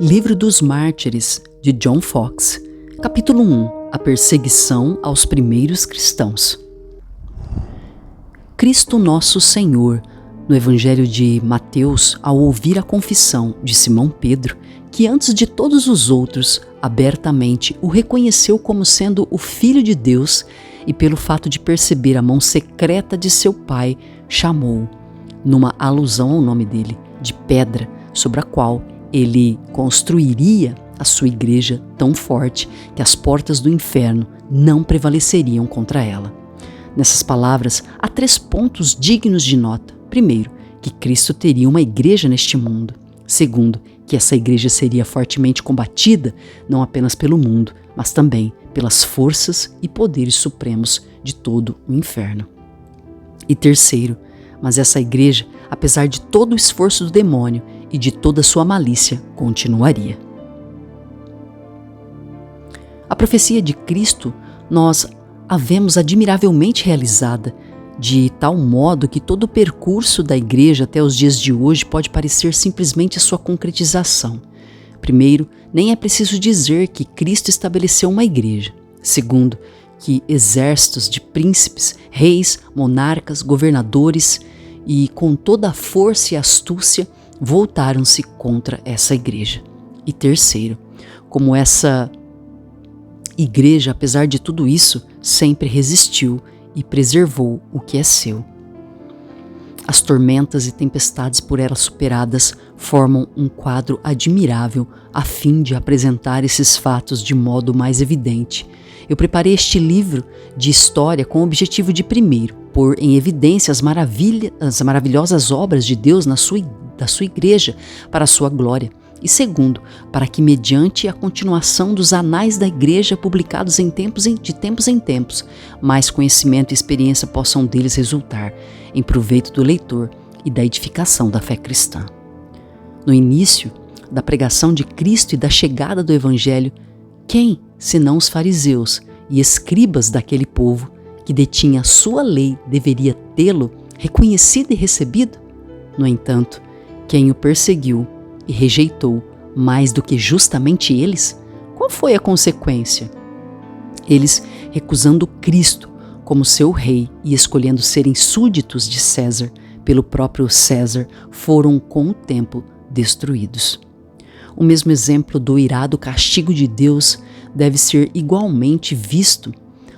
Livro dos Mártires, de John Foxe, capítulo 1, A perseguição aos primeiros cristãos. Cristo Nosso Senhor, no Evangelho de Mateus, ao ouvir a confissão de Simão Pedro, que antes de todos os outros, abertamente o reconheceu como sendo o Filho de Deus e pelo fato de perceber a mão secreta de seu Pai, chamou-o, numa alusão ao nome dele, de pedra sobre a qual ele construiria a sua igreja tão forte que as portas do inferno não prevaleceriam contra ela. Nessas palavras, há 3 pontos dignos de nota. Primeiro, que Cristo teria uma igreja neste mundo. Segundo, que essa igreja seria fortemente combatida, não apenas pelo mundo, mas também pelas forças e poderes supremos de todo o inferno. E terceiro, mas essa igreja, apesar de todo o esforço do demônio e de toda a sua malícia, continuaria. A profecia de Cristo nós a vemos admiravelmente realizada, de tal modo que todo o percurso da igreja até os dias de hoje pode parecer simplesmente a sua concretização. Primeiro, nem é preciso dizer que Cristo estabeleceu uma igreja. Segundo, que exércitos de príncipes, reis, monarcas, governadores e com toda a força e astúcia voltaram-se contra essa igreja. E terceiro, como essa igreja, apesar de tudo isso, sempre resistiu e preservou o que é seu. As tormentas e tempestades por ela superadas formam um quadro admirável a fim de apresentar esses fatos de modo mais evidente. Eu preparei este livro de história com o objetivo de, primeiro, pôr em evidência as maravilhosas obras de Deus da sua igreja para a sua glória. E segundo, para que mediante a continuação dos anais da igreja publicados de tempos em tempos, mais conhecimento e experiência possam deles resultar em proveito do leitor e da edificação da fé cristã. No início da pregação de Cristo e da chegada do Evangelho, quem, senão os fariseus e escribas daquele povo que detinha a sua lei, deveria tê-lo reconhecido e recebido? No entanto, quem o perseguiu e rejeitou mais do que justamente eles? Qual foi a consequência? Eles, recusando Cristo como seu rei e escolhendo serem súditos de César pelo próprio César, foram com o tempo destruídos. O mesmo exemplo do irado castigo de Deus deve ser igualmente visto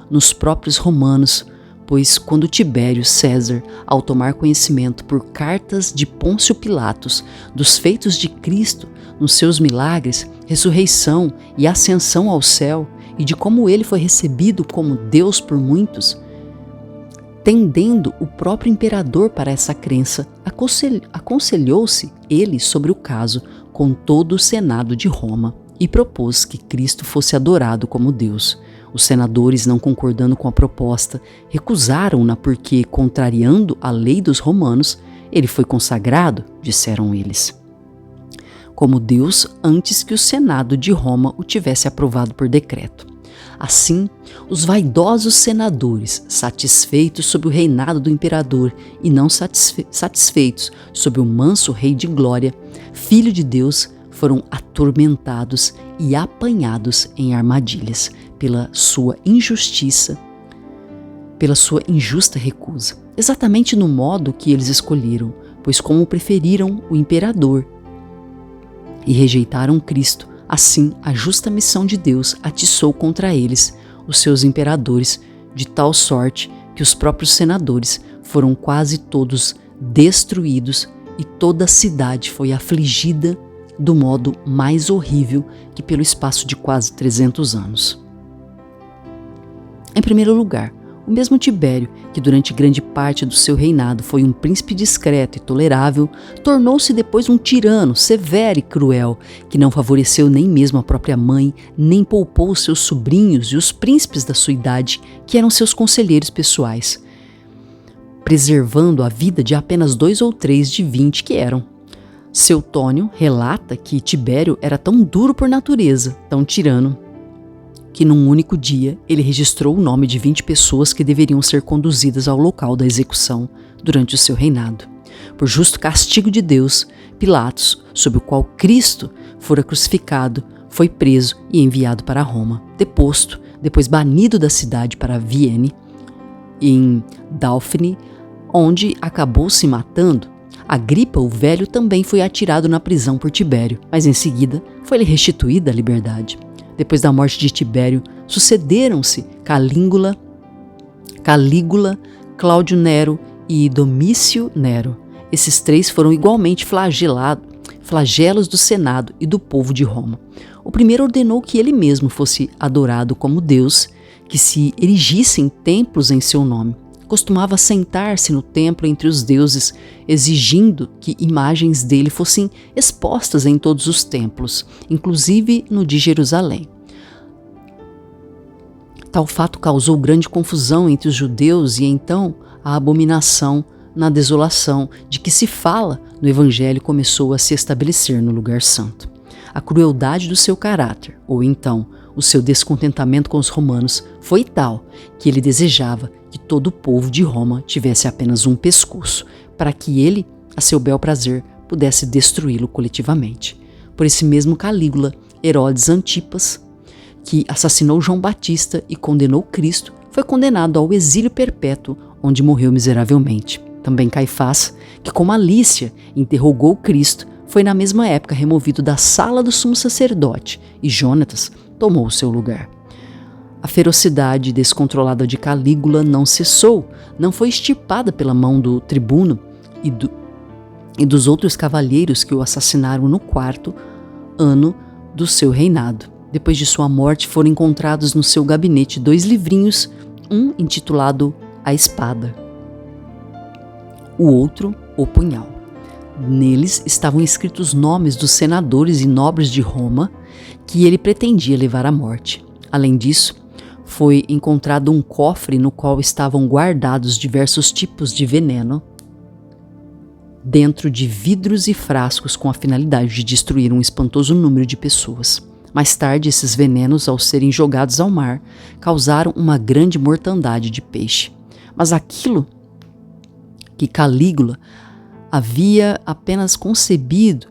nos próprios romanos, pois quando Tibério César, ao tomar conhecimento por cartas de Pôncio Pilatos dos feitos de Cristo, nos seus milagres, ressurreição e ascensão ao céu, e de como ele foi recebido como Deus por muitos, tendendo o próprio imperador para essa crença, aconselhou-se ele sobre o caso com todo o Senado de Roma e propôs que Cristo fosse adorado como Deus. Os senadores, não concordando com a proposta, recusaram-na porque, contrariando a lei dos romanos, ele foi consagrado, disseram eles, como Deus antes que o Senado de Roma o tivesse aprovado por decreto. Assim, os vaidosos senadores, satisfeitos sob o reinado do imperador e não satisfeitos sob o manso rei de glória, Filho de Deus, foram atormentados e apanhados em armadilhas pela sua injustiça, pela sua injusta recusa, exatamente no modo que eles escolheram, pois como preferiram o imperador e rejeitaram Cristo, assim a justa missão de Deus atiçou contra eles os seus imperadores, de tal sorte que os próprios senadores foram quase todos destruídos e toda a cidade foi afligida do modo mais horrível que pelo espaço de quase 300 anos. Em primeiro lugar, o mesmo Tibério, que durante grande parte do seu reinado foi um príncipe discreto e tolerável, tornou-se depois um tirano severo e cruel, que não favoreceu nem mesmo a própria mãe, nem poupou os seus sobrinhos e os príncipes da sua idade, que eram seus conselheiros pessoais, preservando a vida de apenas 2 ou 3 de 20 que eram. Seutônio relata que Tibério era tão duro por natureza, tão tirano, que num único dia ele registrou o nome de 20 pessoas que deveriam ser conduzidas ao local da execução durante o seu reinado. Por justo castigo de Deus, Pilatos, sob o qual Cristo fora crucificado, foi preso e enviado para Roma, deposto, depois banido da cidade para Vienne, em Dauphiné, onde acabou se matando. Agripa, o velho, também foi atirado na prisão por Tibério, mas em seguida foi-lhe restituída a liberdade. Depois da morte de Tibério, sucederam-se Calígula, Cláudio Nero e Domício Nero. Esses três foram igualmente flagelos do Senado e do povo de Roma. O primeiro ordenou que ele mesmo fosse adorado como Deus, que se erigissem templos em seu nome. Costumava sentar-se no templo entre os deuses, exigindo que imagens dele fossem expostas em todos os templos, inclusive no de Jerusalém. Tal fato causou grande confusão entre os judeus e então a abominação na desolação de que se fala no Evangelho começou a se estabelecer no lugar santo. A crueldade do seu caráter, ou então o seu descontentamento com os romanos, foi tal que ele desejava que todo o povo de Roma tivesse apenas um pescoço, para que ele, a seu bel prazer, pudesse destruí-lo coletivamente. Por esse mesmo Calígula, Herodes Antipas, que assassinou João Batista e condenou Cristo, foi condenado ao exílio perpétuo, onde morreu miseravelmente. Também Caifás, que com malícia interrogou Cristo, foi na mesma época removido da sala do sumo sacerdote, e Jonatas tomou o seu lugar. A ferocidade descontrolada de Calígula não cessou, não foi extirpada pela mão do tribuno e dos outros cavalheiros que o assassinaram no 4º ano do seu reinado. Depois de sua morte, foram encontrados no seu gabinete 2 livrinhos, um intitulado A Espada, o outro O Punhal. Neles estavam escritos os nomes dos senadores e nobres de Roma que ele pretendia levar à morte. Além disso, foi encontrado um cofre no qual estavam guardados diversos tipos de veneno dentro de vidros e frascos com a finalidade de destruir um espantoso número de pessoas. Mais tarde, esses venenos, ao serem jogados ao mar, causaram uma grande mortandade de peixe. Mas aquilo que Calígula havia apenas concebido,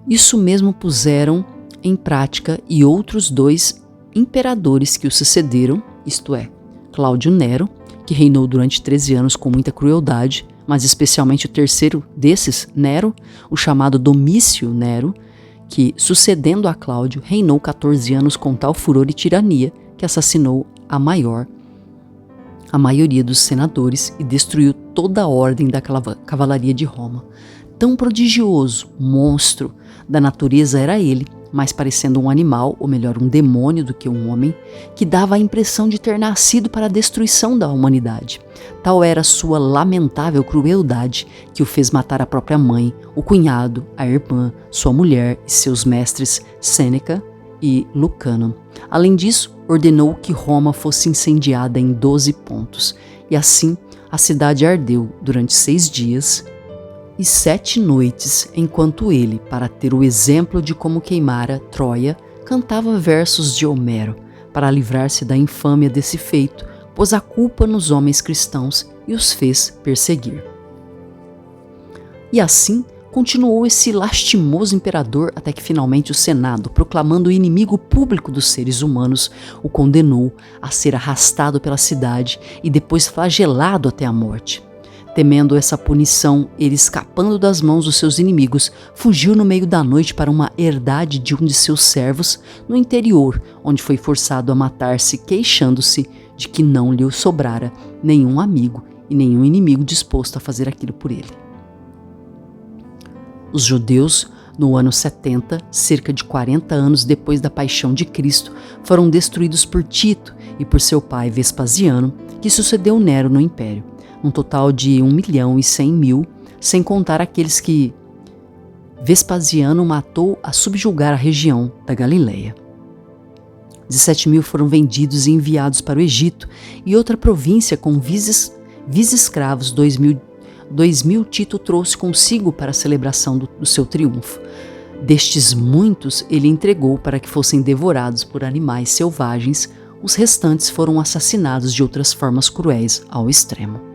isso mesmo puseram em prática e outros 2 imperadores que o sucederam, isto é, Cláudio Nero, que reinou durante 13 anos com muita crueldade, mas especialmente o terceiro desses, Nero, o chamado Domício Nero, que, sucedendo a Cláudio, reinou 14 anos com tal furor e tirania que assassinou a maioria dos senadores e destruiu toda a ordem da cavalaria de Roma. Tão prodigioso, monstro da natureza era ele, mais parecendo um animal, ou melhor, um demônio do que um homem, que dava a impressão de ter nascido para a destruição da humanidade. Tal era sua lamentável crueldade que o fez matar a própria mãe, o cunhado, a irmã, sua mulher e seus mestres Sêneca e Lucano. Além disso, ordenou que Roma fosse incendiada em 12 pontos, e assim a cidade ardeu durante 6 dias e 7 noites, enquanto ele, para ter o exemplo de como queimara Troia, cantava versos de Homero, para livrar-se da infâmia desse feito, pôs a culpa nos homens cristãos e os fez perseguir. E assim continuou esse lastimoso imperador até que finalmente o Senado, proclamando o inimigo público dos seres humanos, o condenou a ser arrastado pela cidade e depois flagelado até a morte. Temendo essa punição, ele, escapando das mãos dos seus inimigos, fugiu no meio da noite para uma herdade de um de seus servos no interior, onde foi forçado a matar-se, queixando-se de que não lhe sobrara nenhum amigo e nenhum inimigo disposto a fazer aquilo por ele. Os judeus, no ano 70, cerca de 40 anos depois da paixão de Cristo, foram destruídos por Tito e por seu pai Vespasiano, que sucedeu Nero no império. Um total de 1.100.000, sem contar aqueles que Vespasiano matou a subjugar a região da Galileia. 17.000 foram vendidos e enviados para o Egito e outra província com vice-escravos. 2.000 Tito trouxe consigo para a celebração do seu triunfo. Destes muitos ele entregou para que fossem devorados por animais selvagens, os restantes foram assassinados de outras formas cruéis ao extremo.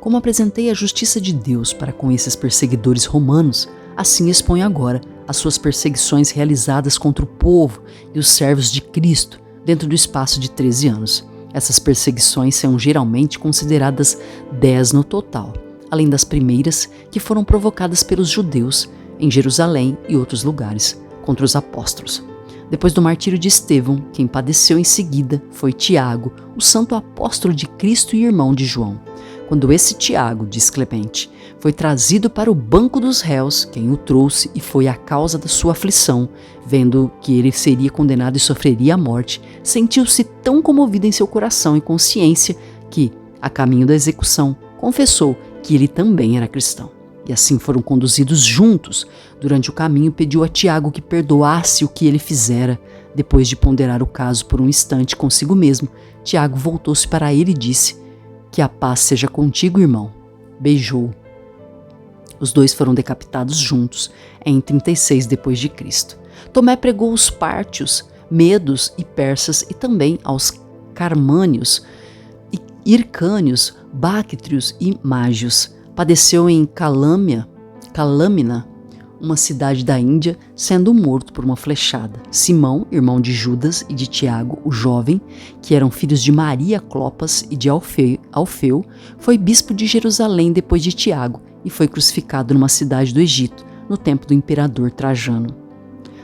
Como apresentei a justiça de Deus para com esses perseguidores romanos, assim exponho agora as suas perseguições realizadas contra o povo e os servos de Cristo dentro do espaço de 13 anos. Essas perseguições são geralmente consideradas 10 no total, além das primeiras que foram provocadas pelos judeus em Jerusalém e outros lugares contra os apóstolos. Depois do martírio de Estevão, quem padeceu em seguida foi Tiago, o santo apóstolo de Cristo e irmão de João. Quando esse Tiago, diz Clemente, foi trazido para o banco dos réus, quem o trouxe e foi a causa da sua aflição, vendo que ele seria condenado e sofreria a morte, sentiu-se tão comovido em seu coração e consciência que, a caminho da execução, confessou que ele também era cristão. E assim foram conduzidos juntos. Durante o caminho pediu a Tiago que perdoasse o que ele fizera. Depois de ponderar o caso por um instante consigo mesmo, Tiago voltou-se para ele e disse: "Que a paz seja contigo, irmão." Beijou-o. Os dois foram decapitados juntos em 36 depois de Cristo. Tomé pregou os pártios, medos e persas e também aos carmânios, hircânios, báctrios e mágios. Padeceu em Calâmina, uma cidade da Índia, sendo morto por uma flechada. Simão, irmão de Judas e de Tiago, o jovem, que eram filhos de Maria Clopas e de Alfeu, foi bispo de Jerusalém depois de Tiago e foi crucificado numa cidade do Egito, no tempo do imperador Trajano.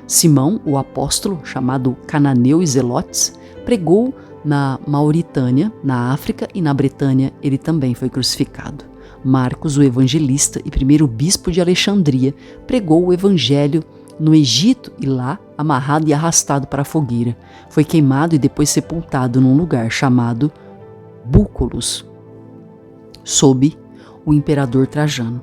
Simão, o apóstolo, chamado Cananeu e Zelotes, pregou na Mauritânia, na África e na Bretanha. Ele também foi crucificado. Marcos, o evangelista e primeiro bispo de Alexandria, pregou o evangelho no Egito e lá, amarrado e arrastado para a fogueira, foi queimado e depois sepultado num lugar chamado Búcolos, sob o imperador Trajano.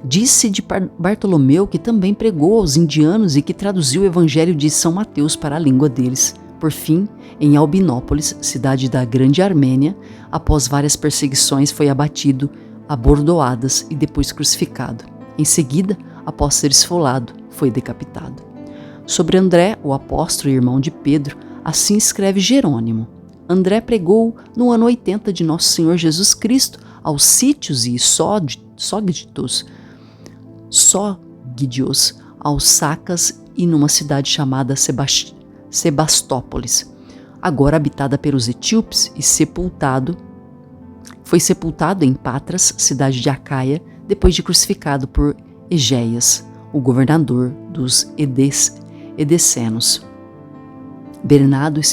Disse de Bartolomeu, que também pregou aos indianos e que traduziu o evangelho de São Mateus para a língua deles. Por fim, em Albinópolis, cidade da Grande Armênia, após várias perseguições, foi abatido a bordoadas e depois crucificado. Em seguida, após ser esfolado, foi decapitado. Sobre André, o apóstolo e irmão de Pedro, assim escreve Jerônimo: André pregou no ano 80 de Nosso Senhor Jesus Cristo aos sítios e sógdios, aos Sacas e numa cidade chamada Sebastópolis, agora habitada pelos etíopes, e foi sepultado em Patras, cidade de Acaia, depois de crucificado por Egéias, o governador dos Edessenos. Bernardo e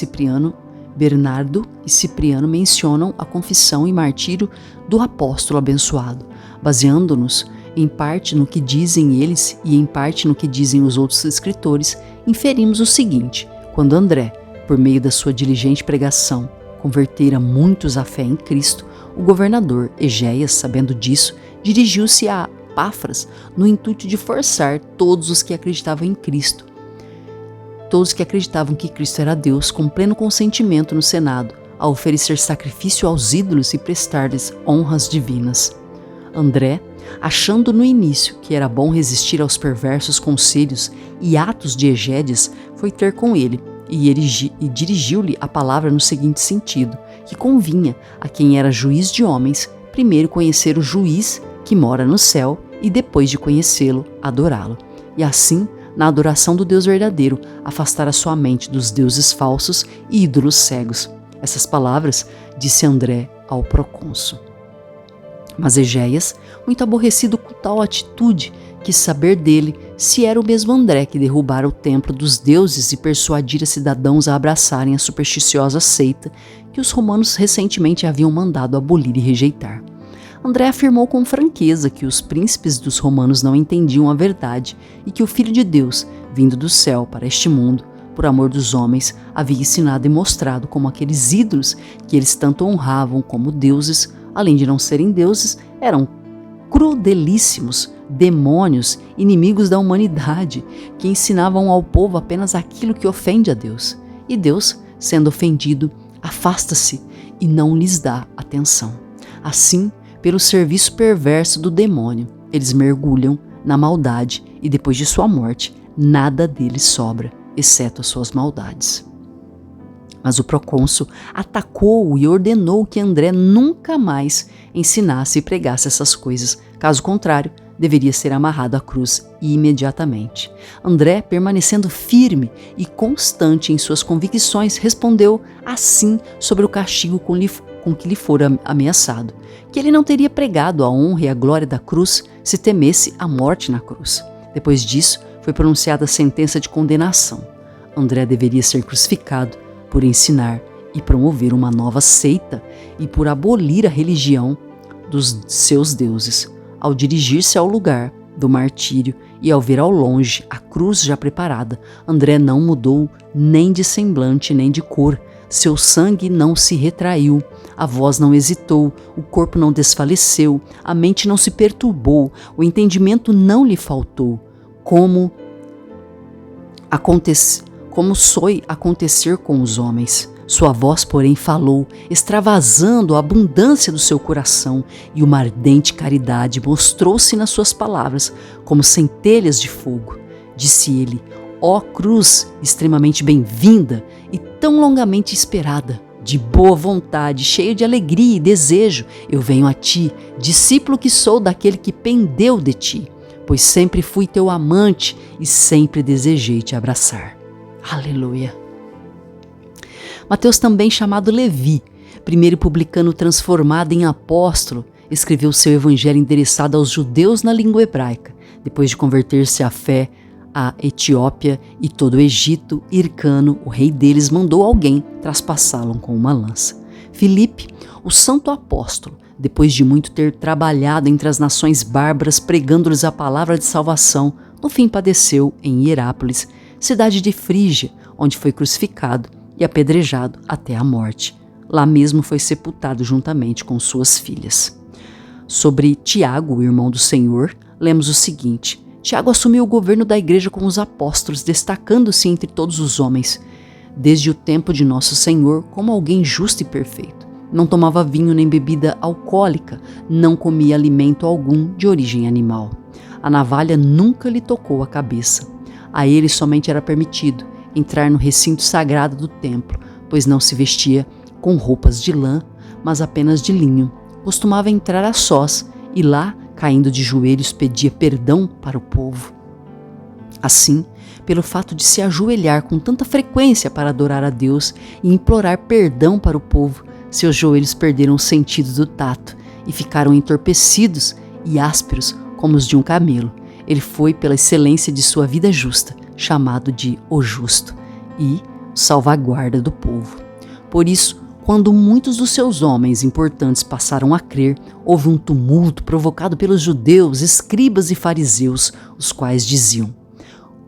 Cipriano mencionam a confissão e martírio do apóstolo abençoado, baseando-nos em parte no que dizem eles e em parte no que dizem os outros escritores. Inferimos o seguinte: quando André, por meio da sua diligente pregação, convertera muitos à fé em Cristo, o governador Egéias, sabendo disso, dirigiu-se a Páfras no intuito de forçar todos os que acreditavam em Cristo, todos que acreditavam que Cristo era Deus, com pleno consentimento no Senado, a oferecer sacrifício aos ídolos e prestar-lhes honras divinas. André, achando no início que era bom resistir aos perversos conselhos e atos de Egédias, foi ter com ele e dirigiu-lhe a palavra no seguinte sentido: que convinha a quem era juiz de homens primeiro conhecer o juiz que mora no céu e depois de conhecê-lo, adorá-lo. E assim, na adoração do Deus verdadeiro, afastar a sua mente dos deuses falsos e ídolos cegos. Essas palavras disse André ao procônsul. Mas Egéias, muito aborrecido com tal atitude, quis saber dele se era o mesmo André que derrubara o templo dos deuses e persuadira cidadãos a abraçarem a supersticiosa seita que os romanos recentemente haviam mandado abolir e rejeitar. André afirmou com franqueza que os príncipes dos romanos não entendiam a verdade e que o Filho de Deus, vindo do céu para este mundo, por amor dos homens, havia ensinado e mostrado como aqueles ídolos que eles tanto honravam como deuses, além de não serem deuses, eram crudelíssimos demônios, inimigos da humanidade, que ensinavam ao povo apenas aquilo que ofende a Deus. E Deus, sendo ofendido, afasta-se e não lhes dá atenção. Assim, pelo serviço perverso do demônio, eles mergulham na maldade e depois de sua morte, nada deles sobra, exceto as suas maldades. Mas o procônsul atacou-o e ordenou que André nunca mais ensinasse e pregasse essas coisas. Caso contrário, deveria ser amarrado à cruz imediatamente. André, permanecendo firme e constante em suas convicções, respondeu assim sobre o castigo com que lhe fora ameaçado, que ele não teria pregado a honra e a glória da cruz se temesse a morte na cruz. Depois disso, foi pronunciada a sentença de condenação. André deveria ser crucificado por ensinar e promover uma nova seita e por abolir a religião dos seus deuses. Ao dirigir-se ao lugar do martírio e ao ver ao longe a cruz já preparada, André não mudou nem de semblante nem de cor. Seu sangue não se retraiu, a voz não hesitou, o corpo não desfaleceu, a mente não se perturbou, o entendimento não lhe faltou, como soe acontecer com os homens. Sua voz, porém, falou, extravasando a abundância do seu coração, e uma ardente caridade mostrou-se nas suas palavras, como centelhas de fogo. Disse ele: ó cruz, extremamente bem-vinda e tão longamente esperada, de boa vontade, cheio de alegria e desejo, eu venho a ti, discípulo que sou daquele que pendeu de ti, pois sempre fui teu amante e sempre desejei te abraçar. Aleluia! Mateus, também chamado Levi, primeiro publicano transformado em apóstolo, escreveu seu evangelho endereçado aos judeus na língua hebraica. Depois de converter-se à fé, a Etiópia e todo o Egito, Hircano, o rei deles, mandou alguém traspassá-lo com uma lança. Filipe, o santo apóstolo, depois de muito ter trabalhado entre as nações bárbaras pregando-lhes a palavra de salvação, no fim padeceu em Hierápolis, cidade de Frígia, onde foi crucificado e apedrejado até a morte. Lá mesmo foi sepultado juntamente com suas filhas. Sobre Tiago, o irmão do Senhor, lemos o seguinte: Tiago assumiu o governo da igreja com os apóstolos, destacando-se entre todos os homens, desde o tempo de nosso Senhor, como alguém justo e perfeito. Não tomava vinho nem bebida alcoólica, não comia alimento algum de origem animal. A navalha nunca lhe tocou a cabeça. A ele somente era permitido entrar no recinto sagrado do templo, pois não se vestia com roupas de lã, mas apenas de linho. Costumava entrar a sós e lá, caindo de joelhos, pedia perdão para o povo. Assim, pelo fato de se ajoelhar com tanta frequência para adorar a Deus e implorar perdão para o povo, seus joelhos perderam o sentido do tato e ficaram entorpecidos e ásperos como os de um camelo. Ele foi, pela excelência de sua vida justa, chamado de o justo e salvaguarda do povo. Por isso, quando muitos dos seus homens importantes passaram a crer, houve um tumulto provocado pelos judeus, escribas e fariseus, os quais diziam: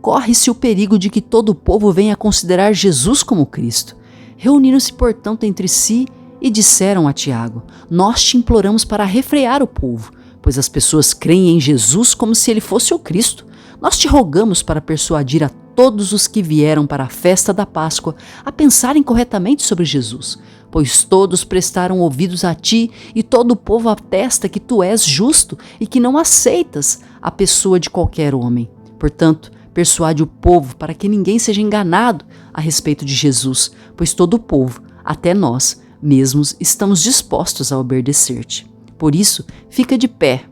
corre-se o perigo de que todo o povo venha a considerar Jesus como Cristo. Reuniram-se, portanto, entre si e disseram a Tiago: nós te imploramos para refrear o povo, pois as pessoas creem em Jesus como se ele fosse o Cristo. Nós te rogamos para persuadir a todos os que vieram para a festa da Páscoa a pensarem corretamente sobre Jesus, pois todos prestaram ouvidos a ti e todo o povo atesta que tu és justo e que não aceitas a pessoa de qualquer homem. Portanto, persuade o povo para que ninguém seja enganado a respeito de Jesus, pois todo o povo, até nós mesmos, estamos dispostos a obedecer-te. Por isso, fica de pé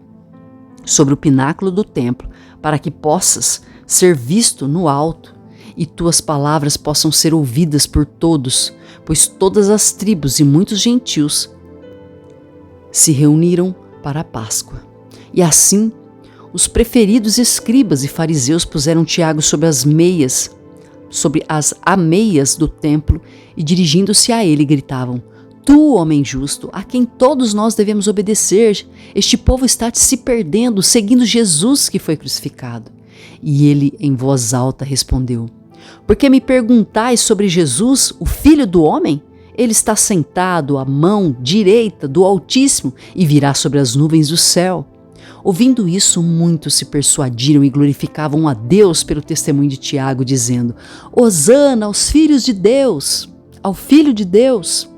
sobre o pináculo do templo, para que possas ser visto no alto e tuas palavras possam ser ouvidas por todos, pois todas as tribos e muitos gentios se reuniram para a Páscoa. E assim, os preferidos escribas e fariseus puseram Tiago sobre as ameias do templo e, dirigindo-se a ele, gritavam: tu, homem justo, a quem todos nós devemos obedecer, este povo está se perdendo, seguindo Jesus que foi crucificado. E ele, em voz alta, respondeu: por que me perguntais sobre Jesus, o Filho do Homem? Ele está sentado à mão direita do Altíssimo e virá sobre as nuvens do céu. Ouvindo isso, muitos se persuadiram e glorificavam a Deus pelo testemunho de Tiago, dizendo: Hosana aos filhos de Deus, ao Filho de Deus.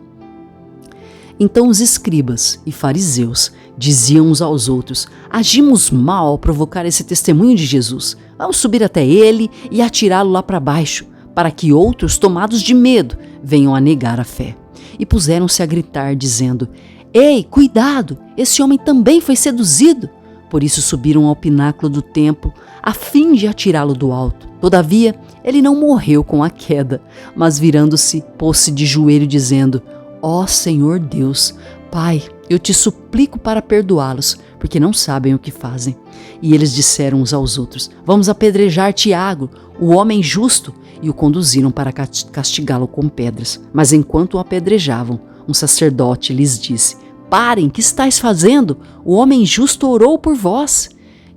Então os escribas e fariseus diziam uns aos outros: agimos mal ao provocar esse testemunho de Jesus. Vamos subir até ele e atirá-lo lá para baixo, para que outros, tomados de medo, venham a negar a fé. E puseram-se a gritar, dizendo: Ei, cuidado! Esse homem também foi seduzido! Por isso subiram ao pináculo do templo, a fim de atirá-lo do alto. Todavia, ele não morreu com a queda, mas virando-se, pôs-se de joelho, dizendo: Ó Senhor Deus, Pai, eu te suplico para perdoá-los, porque não sabem o que fazem. E eles disseram uns aos outros: Vamos apedrejar Tiago, o homem justo, e o conduziram para castigá-lo com pedras. Mas enquanto o apedrejavam, um sacerdote lhes disse: Parem, que estáis fazendo? O homem justo orou por vós.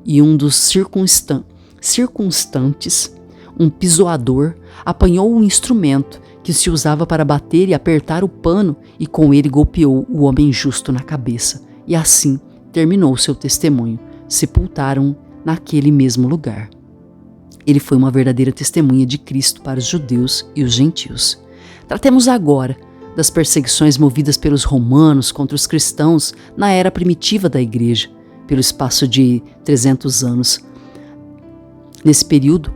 E um dos circunstantes, um pisoador, apanhou um instrumento que se usava para bater e apertar o pano, e com ele golpeou o homem justo na cabeça. E assim terminou seu testemunho. Sepultaram-o naquele mesmo lugar. Ele foi uma verdadeira testemunha de Cristo para os judeus e os gentios. Tratemos agora das perseguições movidas pelos romanos contra os cristãos na era primitiva da igreja, pelo espaço de 300 anos. Nesse período,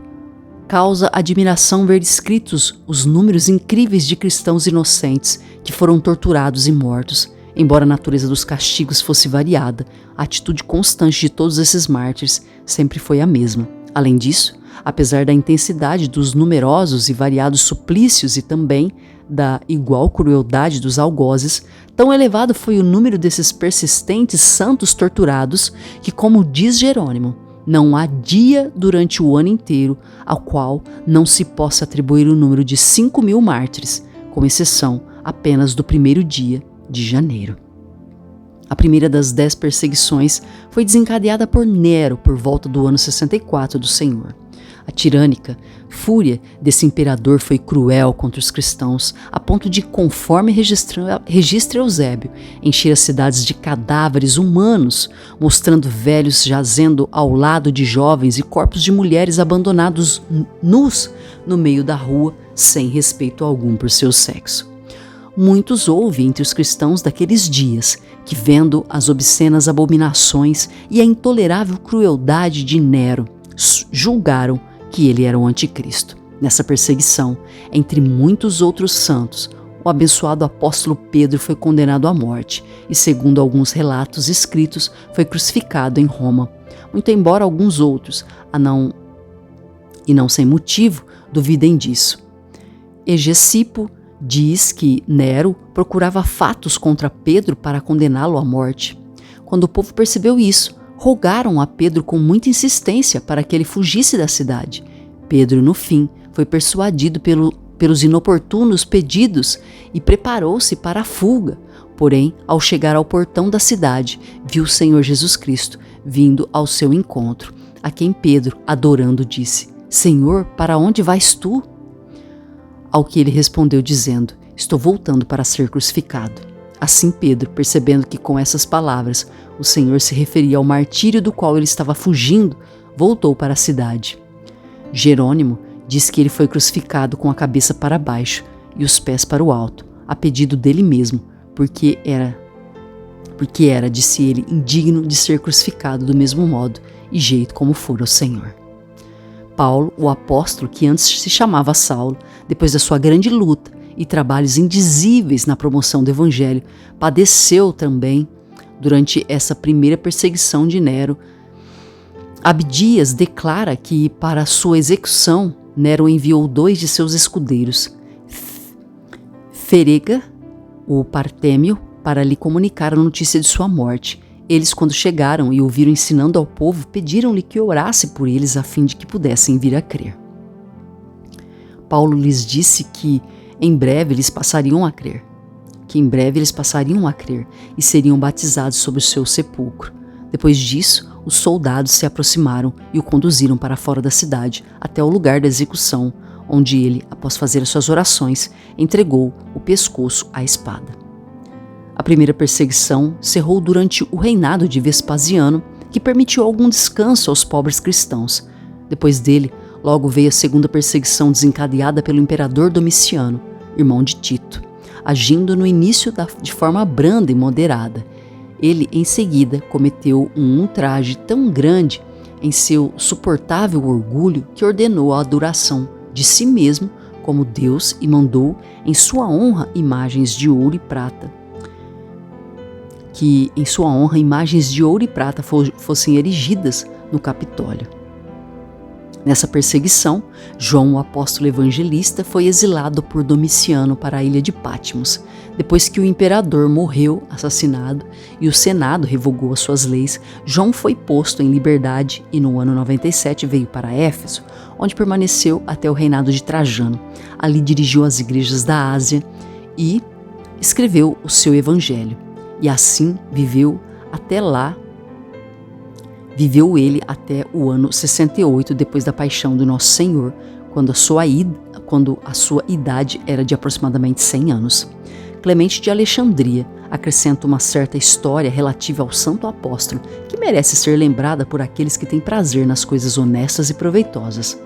causa admiração ver escritos os números incríveis de cristãos inocentes que foram torturados e mortos. Embora a natureza dos castigos fosse variada, a atitude constante de todos esses mártires sempre foi a mesma. Além disso, apesar da intensidade dos numerosos e variados suplícios e também da igual crueldade dos algozes, tão elevado foi o número desses persistentes santos torturados que, como diz Jerônimo, não há dia durante o ano inteiro ao qual não se possa atribuir o número de 5.000 mártires, com exceção apenas do primeiro dia de janeiro. A primeira das 10 perseguições foi desencadeada por Nero por volta do ano 64 do Senhor. A tirânica fúria desse imperador foi cruel contra os cristãos, a ponto de, conforme registra Eusébio, encher as cidades de cadáveres humanos, mostrando velhos jazendo ao lado de jovens e corpos de mulheres abandonados nus no meio da rua, sem respeito algum por seu sexo. Muitos houve entre os cristãos daqueles dias que, vendo as obscenas abominações e a intolerável crueldade de Nero, julgaram que ele era o anticristo. Nessa perseguição, entre muitos outros santos, o abençoado apóstolo Pedro foi condenado à morte e, segundo alguns relatos escritos, foi crucificado em Roma. Muito embora alguns outros, não sem motivo, duvidem disso. Hegesipo diz que Nero procurava fatos contra Pedro para condená-lo à morte. Quando o povo percebeu isso, rogaram a Pedro com muita insistência para que ele fugisse da cidade. Pedro, no fim, foi persuadido pelos inoportunos pedidos e preparou-se para a fuga. Porém, ao chegar ao portão da cidade, viu o Senhor Jesus Cristo vindo ao seu encontro, a quem Pedro, adorando, disse: Senhor, para onde vais tu? Ao que ele respondeu dizendo: Estou voltando para ser crucificado. Assim Pedro, percebendo que com essas palavras o Senhor se referia ao martírio do qual ele estava fugindo, voltou para a cidade. Jerônimo diz que ele foi crucificado com a cabeça para baixo e os pés para o alto, a pedido dele mesmo, porque era, disse ele, indigno de ser crucificado do mesmo modo e jeito como fora o Senhor. Paulo, o apóstolo que antes se chamava Saulo, depois da sua grande luta e trabalhos indizíveis na promoção do evangelho, padeceu também durante essa primeira perseguição de Nero. Abdias declara que, para sua execução, Nero enviou 2 de seus escudeiros, Ferega, o Partêmio, para lhe comunicar a notícia de sua morte. Eles, quando chegaram e o viram ensinando ao povo, pediram-lhe que orasse por eles a fim de que pudessem vir a crer. Paulo lhes disse que em breve eles passariam a crer, e seriam batizados sob o seu sepulcro. Depois disso, os soldados se aproximaram e o conduziram para fora da cidade, até o lugar da execução, onde ele, após fazer as suas orações, entregou o pescoço à espada. A primeira perseguição cerrou durante o reinado de Vespasiano, que permitiu algum descanso aos pobres cristãos. Depois dele, logo veio a segunda perseguição desencadeada pelo imperador Domiciano, irmão de Tito, agindo no início de forma branda e moderada. Ele, em seguida, cometeu um ultraje tão grande em seu suportável orgulho que ordenou a adoração de si mesmo como Deus e mandou em sua honra imagens de ouro e prata, que em sua honra imagens de ouro e prata fossem erigidas no Capitólio. Nessa perseguição, João, o apóstolo evangelista, foi exilado por Domiciano para a ilha de Patmos. Depois que o imperador morreu, assassinado, e o Senado revogou as suas leis, João foi posto em liberdade e no ano 97 veio para Éfeso, onde permaneceu até o reinado de Trajano. Ali dirigiu as igrejas da Ásia e escreveu o seu evangelho. E assim viveu ele até o ano 68, depois da paixão do Nosso Senhor, quando a sua idade era de aproximadamente 100 anos. Clemente de Alexandria acrescenta uma certa história relativa ao santo apóstolo, que merece ser lembrada por aqueles que têm prazer nas coisas honestas e proveitosas.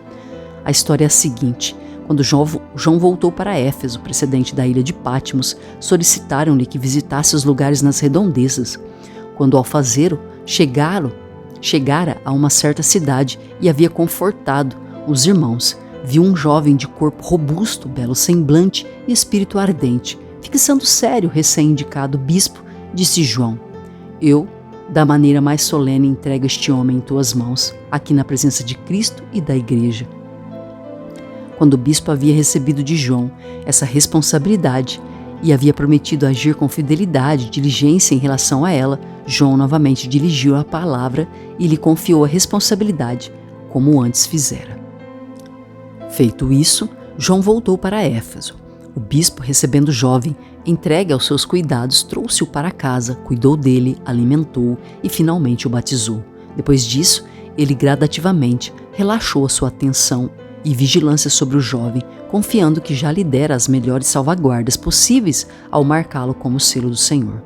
A história é a seguinte: quando João voltou para Éfeso, precedente da ilha de Patmos, solicitaram-lhe que visitasse os lugares nas redondezas. Quando ao fazê-lo, chegara a uma certa cidade e havia confortado os irmãos, viu um jovem de corpo robusto, belo semblante e espírito ardente. Fixando sério o recém-indicado bispo, disse João: eu, da maneira mais solene, entrego este homem em tuas mãos, aqui na presença de Cristo e da igreja. Quando o bispo havia recebido de João essa responsabilidade e havia prometido agir com fidelidade e diligência em relação a ela, João novamente dirigiu a palavra e lhe confiou a responsabilidade, como antes fizera. Feito isso, João voltou para Éfeso. O bispo, recebendo o jovem, entregue aos seus cuidados, trouxe-o para casa, cuidou dele, alimentou-o e finalmente o batizou. Depois disso, ele gradativamente relaxou a sua atenção e vigilância sobre o jovem, confiando que já lhe dera as melhores salvaguardas possíveis ao marcá-lo como selo do Senhor.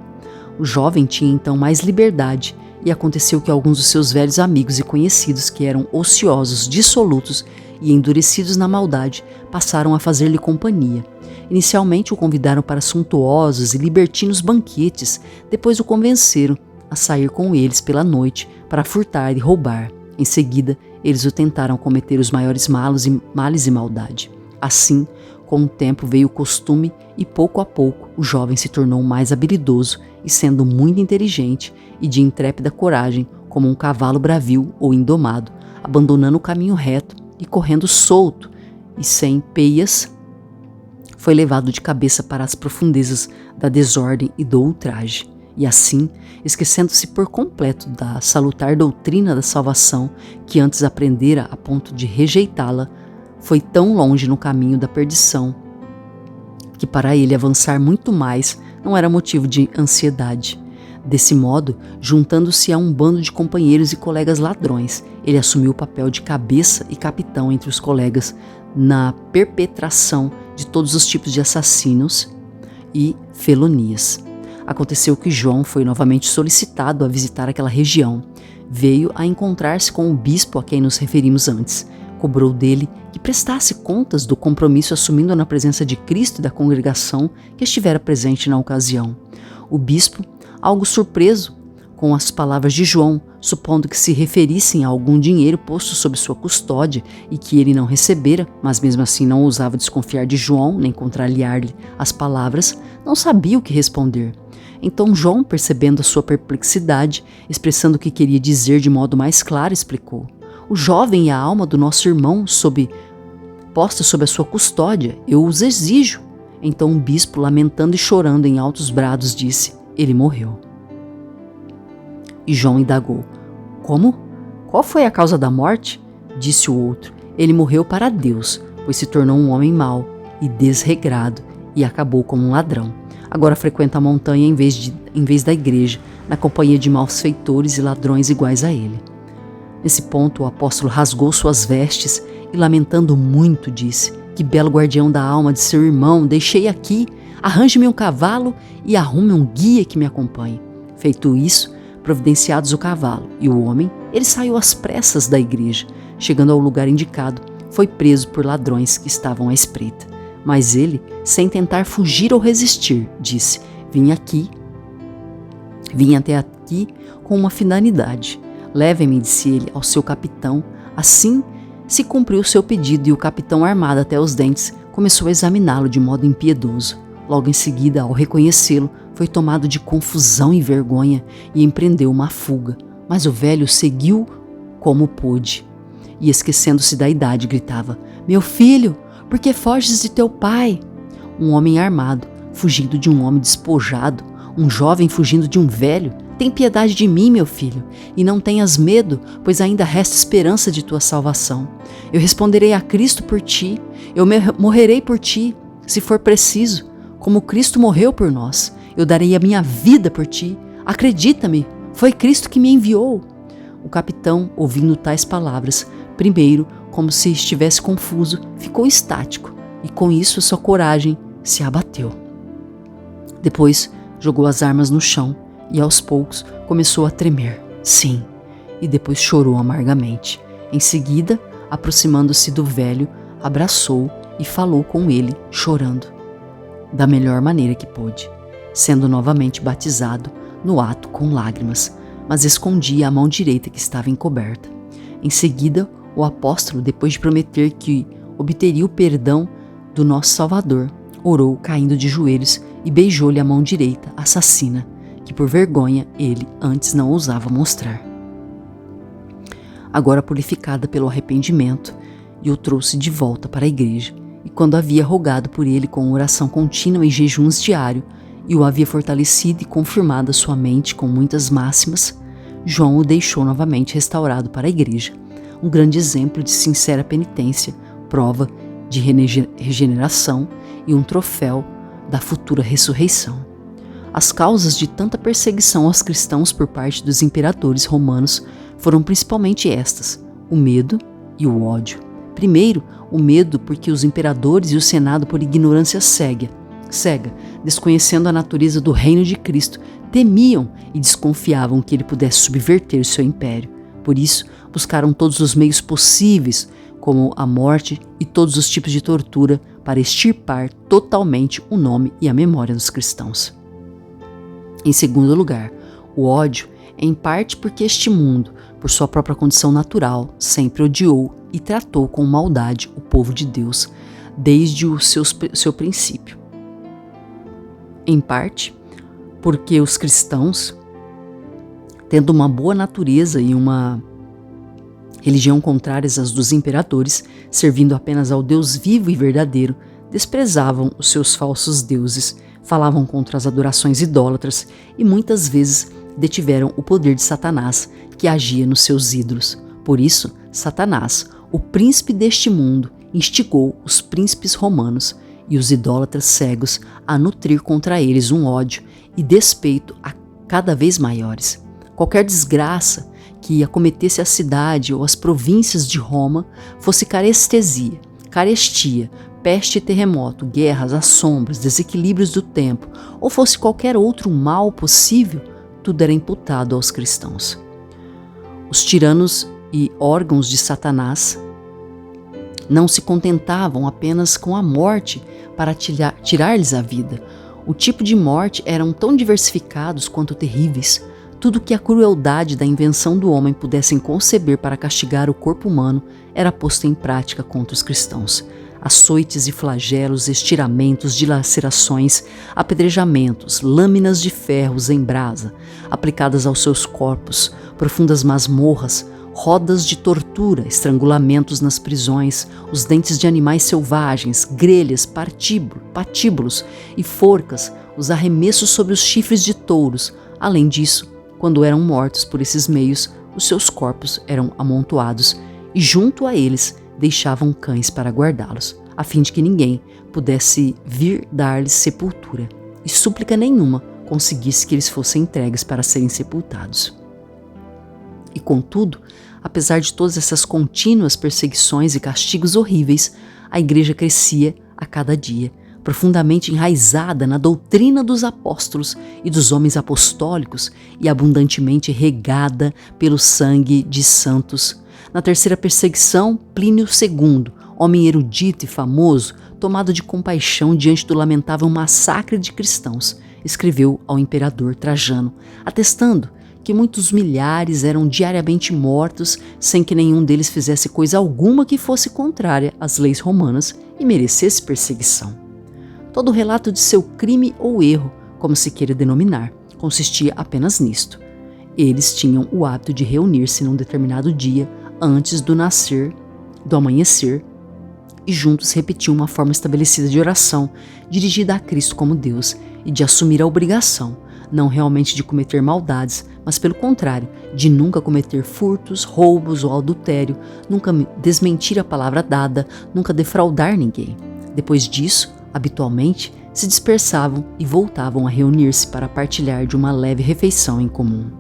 O jovem tinha então mais liberdade e aconteceu que alguns dos seus velhos amigos e conhecidos, que eram ociosos, dissolutos e endurecidos na maldade, passaram a fazer-lhe companhia. Inicialmente o convidaram para suntuosos e libertinos banquetes, depois o convenceram a sair com eles pela noite para furtar e roubar. Em seguida, eles o tentaram cometer os maiores males e maldade. Assim, com o tempo veio o costume e pouco a pouco o jovem se tornou mais habilidoso e, sendo muito inteligente e de intrépida coragem, como um cavalo bravio ou indomado, abandonando o caminho reto e correndo solto e sem peias, foi levado de cabeça para as profundezas da desordem e do ultraje. E assim, esquecendo-se por completo da salutar doutrina da salvação que antes aprendera a ponto de rejeitá-la, foi tão longe no caminho da perdição que para ele avançar muito mais não era motivo de ansiedade. Desse modo, juntando-se a um bando de companheiros e colegas ladrões, ele assumiu o papel de cabeça e capitão entre os colegas na perpetração de todos os tipos de assassinos e felonias. Aconteceu que João foi novamente solicitado a visitar aquela região. Veio a encontrar-se com o bispo a quem nos referimos antes. Cobrou dele que prestasse contas do compromisso assumindo na presença de Cristo e da congregação que estivera presente na ocasião. O bispo, algo surpreso com as palavras de João, supondo que se referissem a algum dinheiro posto sob sua custódia e que ele não recebera, mas mesmo assim não ousava desconfiar de João nem contrariar-lhe as palavras, não sabia o que responder. Então João, percebendo a sua perplexidade, expressando o que queria dizer de modo mais claro, explicou: o jovem e a alma do nosso irmão posta sob a sua custódia, eu os exijo. Então o bispo, lamentando e chorando em altos brados, disse: ele morreu. E João indagou: como? Qual foi a causa da morte? Disse o outro: ele morreu para Deus, pois se tornou um homem mau e desregrado e acabou como um ladrão. Agora frequenta a montanha em vez da igreja, na companhia de malfeitores e ladrões iguais a ele. Nesse ponto, o apóstolo rasgou suas vestes e, lamentando muito, disse: que belo guardião da alma de seu irmão deixei aqui. Arranje-me um cavalo e arrume um guia que me acompanhe. Feito isso, providenciados o cavalo e o homem, ele saiu às pressas da igreja. Chegando ao lugar indicado, foi preso por ladrões que estavam à espreita. Mas ele, sem tentar fugir ou resistir, disse: vim até aqui com uma finalidade. Levem-me, disse ele, ao seu capitão. Assim se cumpriu o seu pedido e o capitão, armado até os dentes, começou a examiná-lo de modo impiedoso. Logo em seguida, ao reconhecê-lo, foi tomado de confusão e vergonha e empreendeu uma fuga. Mas o velho seguiu como pôde. E esquecendo-se da idade, gritava: "Meu filho, por que foges de teu pai?" Um homem armado, fugindo de um homem despojado, um jovem fugindo de um velho. Tem piedade de mim, meu filho, e não tenhas medo, pois ainda resta esperança de tua salvação. Eu responderei a Cristo por ti, eu morrerei por ti, se for preciso, como Cristo morreu por nós. Eu darei a minha vida por ti. Acredita-me, foi Cristo que me enviou. O capitão, ouvindo tais palavras, primeiro, como se estivesse confuso, ficou estático, e com isso sua coragem se abateu. Depois, jogou as armas no chão e aos poucos começou a tremer. Sim, e depois chorou amargamente. Em seguida, aproximando-se do velho, abraçou e falou com ele, chorando, da melhor maneira que pôde, sendo novamente batizado no ato com lágrimas, mas escondia a mão direita que estava encoberta. Em seguida, o apóstolo, depois de prometer que obteria o perdão do nosso Salvador, orou caindo de joelhos e beijou-lhe a mão direita, assassina, que por vergonha ele antes não ousava mostrar. Agora purificada pelo arrependimento, e o trouxe de volta para a igreja, e quando havia rogado por ele com oração contínua e jejuns diários, e o havia fortalecido e confirmado a sua mente com muitas máximas, João o deixou novamente restaurado para a igreja, um grande exemplo de sincera penitência, prova de regeneração e um troféu da futura ressurreição. As causas de tanta perseguição aos cristãos por parte dos imperadores romanos foram principalmente estas: o medo e o ódio. Primeiro, o medo porque os imperadores e o senado, por ignorância cega, desconhecendo a natureza do reino de Cristo, temiam e desconfiavam que ele pudesse subverter seu império. Por isso, buscaram todos os meios possíveis, como a morte e todos os tipos de tortura, para extirpar totalmente o nome e a memória dos cristãos. Em segundo lugar, o ódio, em parte porque este mundo, por sua própria condição natural, sempre odiou e tratou com maldade o povo de Deus, desde o seu princípio. Em parte porque os cristãos, tendo uma boa natureza e uma religião contrárias às dos imperadores, servindo apenas ao Deus vivo e verdadeiro, desprezavam os seus falsos deuses, falavam contra as adorações idólatras e muitas vezes detiveram o poder de Satanás, que agia nos seus ídolos. Por isso, Satanás, o príncipe deste mundo, instigou os príncipes romanos e os idólatras cegos a nutrir contra eles um ódio e despeito a cada vez maiores. Qualquer desgraça que acometesse a cidade ou as províncias de Roma, fosse carestia, peste e terremoto, guerras, assombros, desequilíbrios do tempo, ou fosse qualquer outro mal possível, tudo era imputado aos cristãos. Os tiranos e órgãos de Satanás não se contentavam apenas com a morte para tirar-lhes a vida. O tipo de morte eram tão diversificados quanto terríveis. Tudo que a crueldade da invenção do homem pudessem conceber para castigar o corpo humano era posto em prática contra os cristãos. Açoites e flagelos, estiramentos, dilacerações, apedrejamentos, lâminas de ferros em brasa, aplicadas aos seus corpos, profundas masmorras, rodas de tortura, estrangulamentos nas prisões, os dentes de animais selvagens, grelhas, patíbulos e forcas, os arremessos sobre os chifres de touros. Além disso, quando eram mortos por esses meios, os seus corpos eram amontoados e junto a eles deixavam cães para guardá-los, a fim de que ninguém pudesse vir dar-lhes sepultura, e súplica nenhuma conseguisse que eles fossem entregues para serem sepultados. E contudo, apesar de todas essas contínuas perseguições e castigos horríveis, a igreja crescia a cada dia, profundamente enraizada na doutrina dos apóstolos e dos homens apostólicos e abundantemente regada pelo sangue de santos. Na terceira perseguição, Plínio II, homem erudito e famoso, tomado de compaixão diante do lamentável massacre de cristãos, escreveu ao imperador Trajano, atestando que muitos milhares eram diariamente mortos sem que nenhum deles fizesse coisa alguma que fosse contrária às leis romanas e merecesse perseguição. Todo o relato de seu crime ou erro, como se queira denominar, consistia apenas nisto. Eles tinham o hábito de reunir-se num determinado dia antes do amanhecer, e juntos repetiam uma forma estabelecida de oração, dirigida a Cristo como Deus, e de assumir a obrigação, não realmente de cometer maldades, mas pelo contrário, de nunca cometer furtos, roubos ou adultério, nunca desmentir a palavra dada, nunca defraudar ninguém. Depois disso, habitualmente, se dispersavam e voltavam a reunir-se para partilhar de uma leve refeição em comum.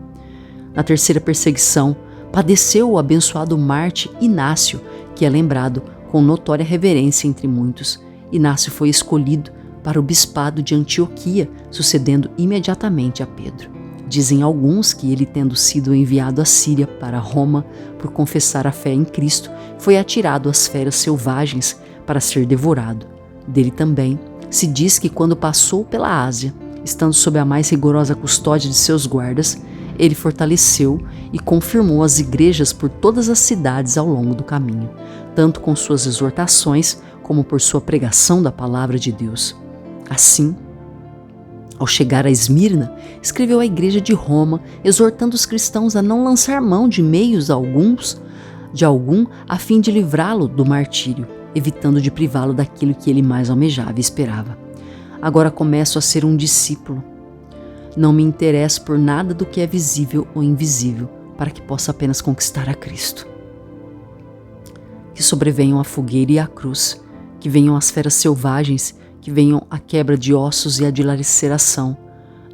Na terceira perseguição, padeceu o abençoado Marte Inácio, que é lembrado com notória reverência entre muitos. Inácio foi escolhido para o bispado de Antioquia, sucedendo imediatamente a Pedro. Dizem alguns que ele, tendo sido enviado à Síria para Roma por confessar a fé em Cristo, foi atirado às feras selvagens para ser devorado. Dele também se diz que quando passou pela Ásia, estando sob a mais rigorosa custódia de seus guardas, ele fortaleceu e confirmou as igrejas por todas as cidades ao longo do caminho, tanto com suas exortações como por sua pregação da palavra de Deus. Assim, ao chegar a Esmirna, escreveu à igreja de Roma, exortando os cristãos a não lançar mão de meios algum a fim de livrá-lo do martírio, evitando de privá-lo daquilo que ele mais almejava e esperava. Agora começo a ser um discípulo. Não me interesso por nada do que é visível ou invisível, para que possa apenas conquistar a Cristo. Que sobrevenham a fogueira e a cruz, que venham as feras selvagens, que venham a quebra de ossos e a dilaceração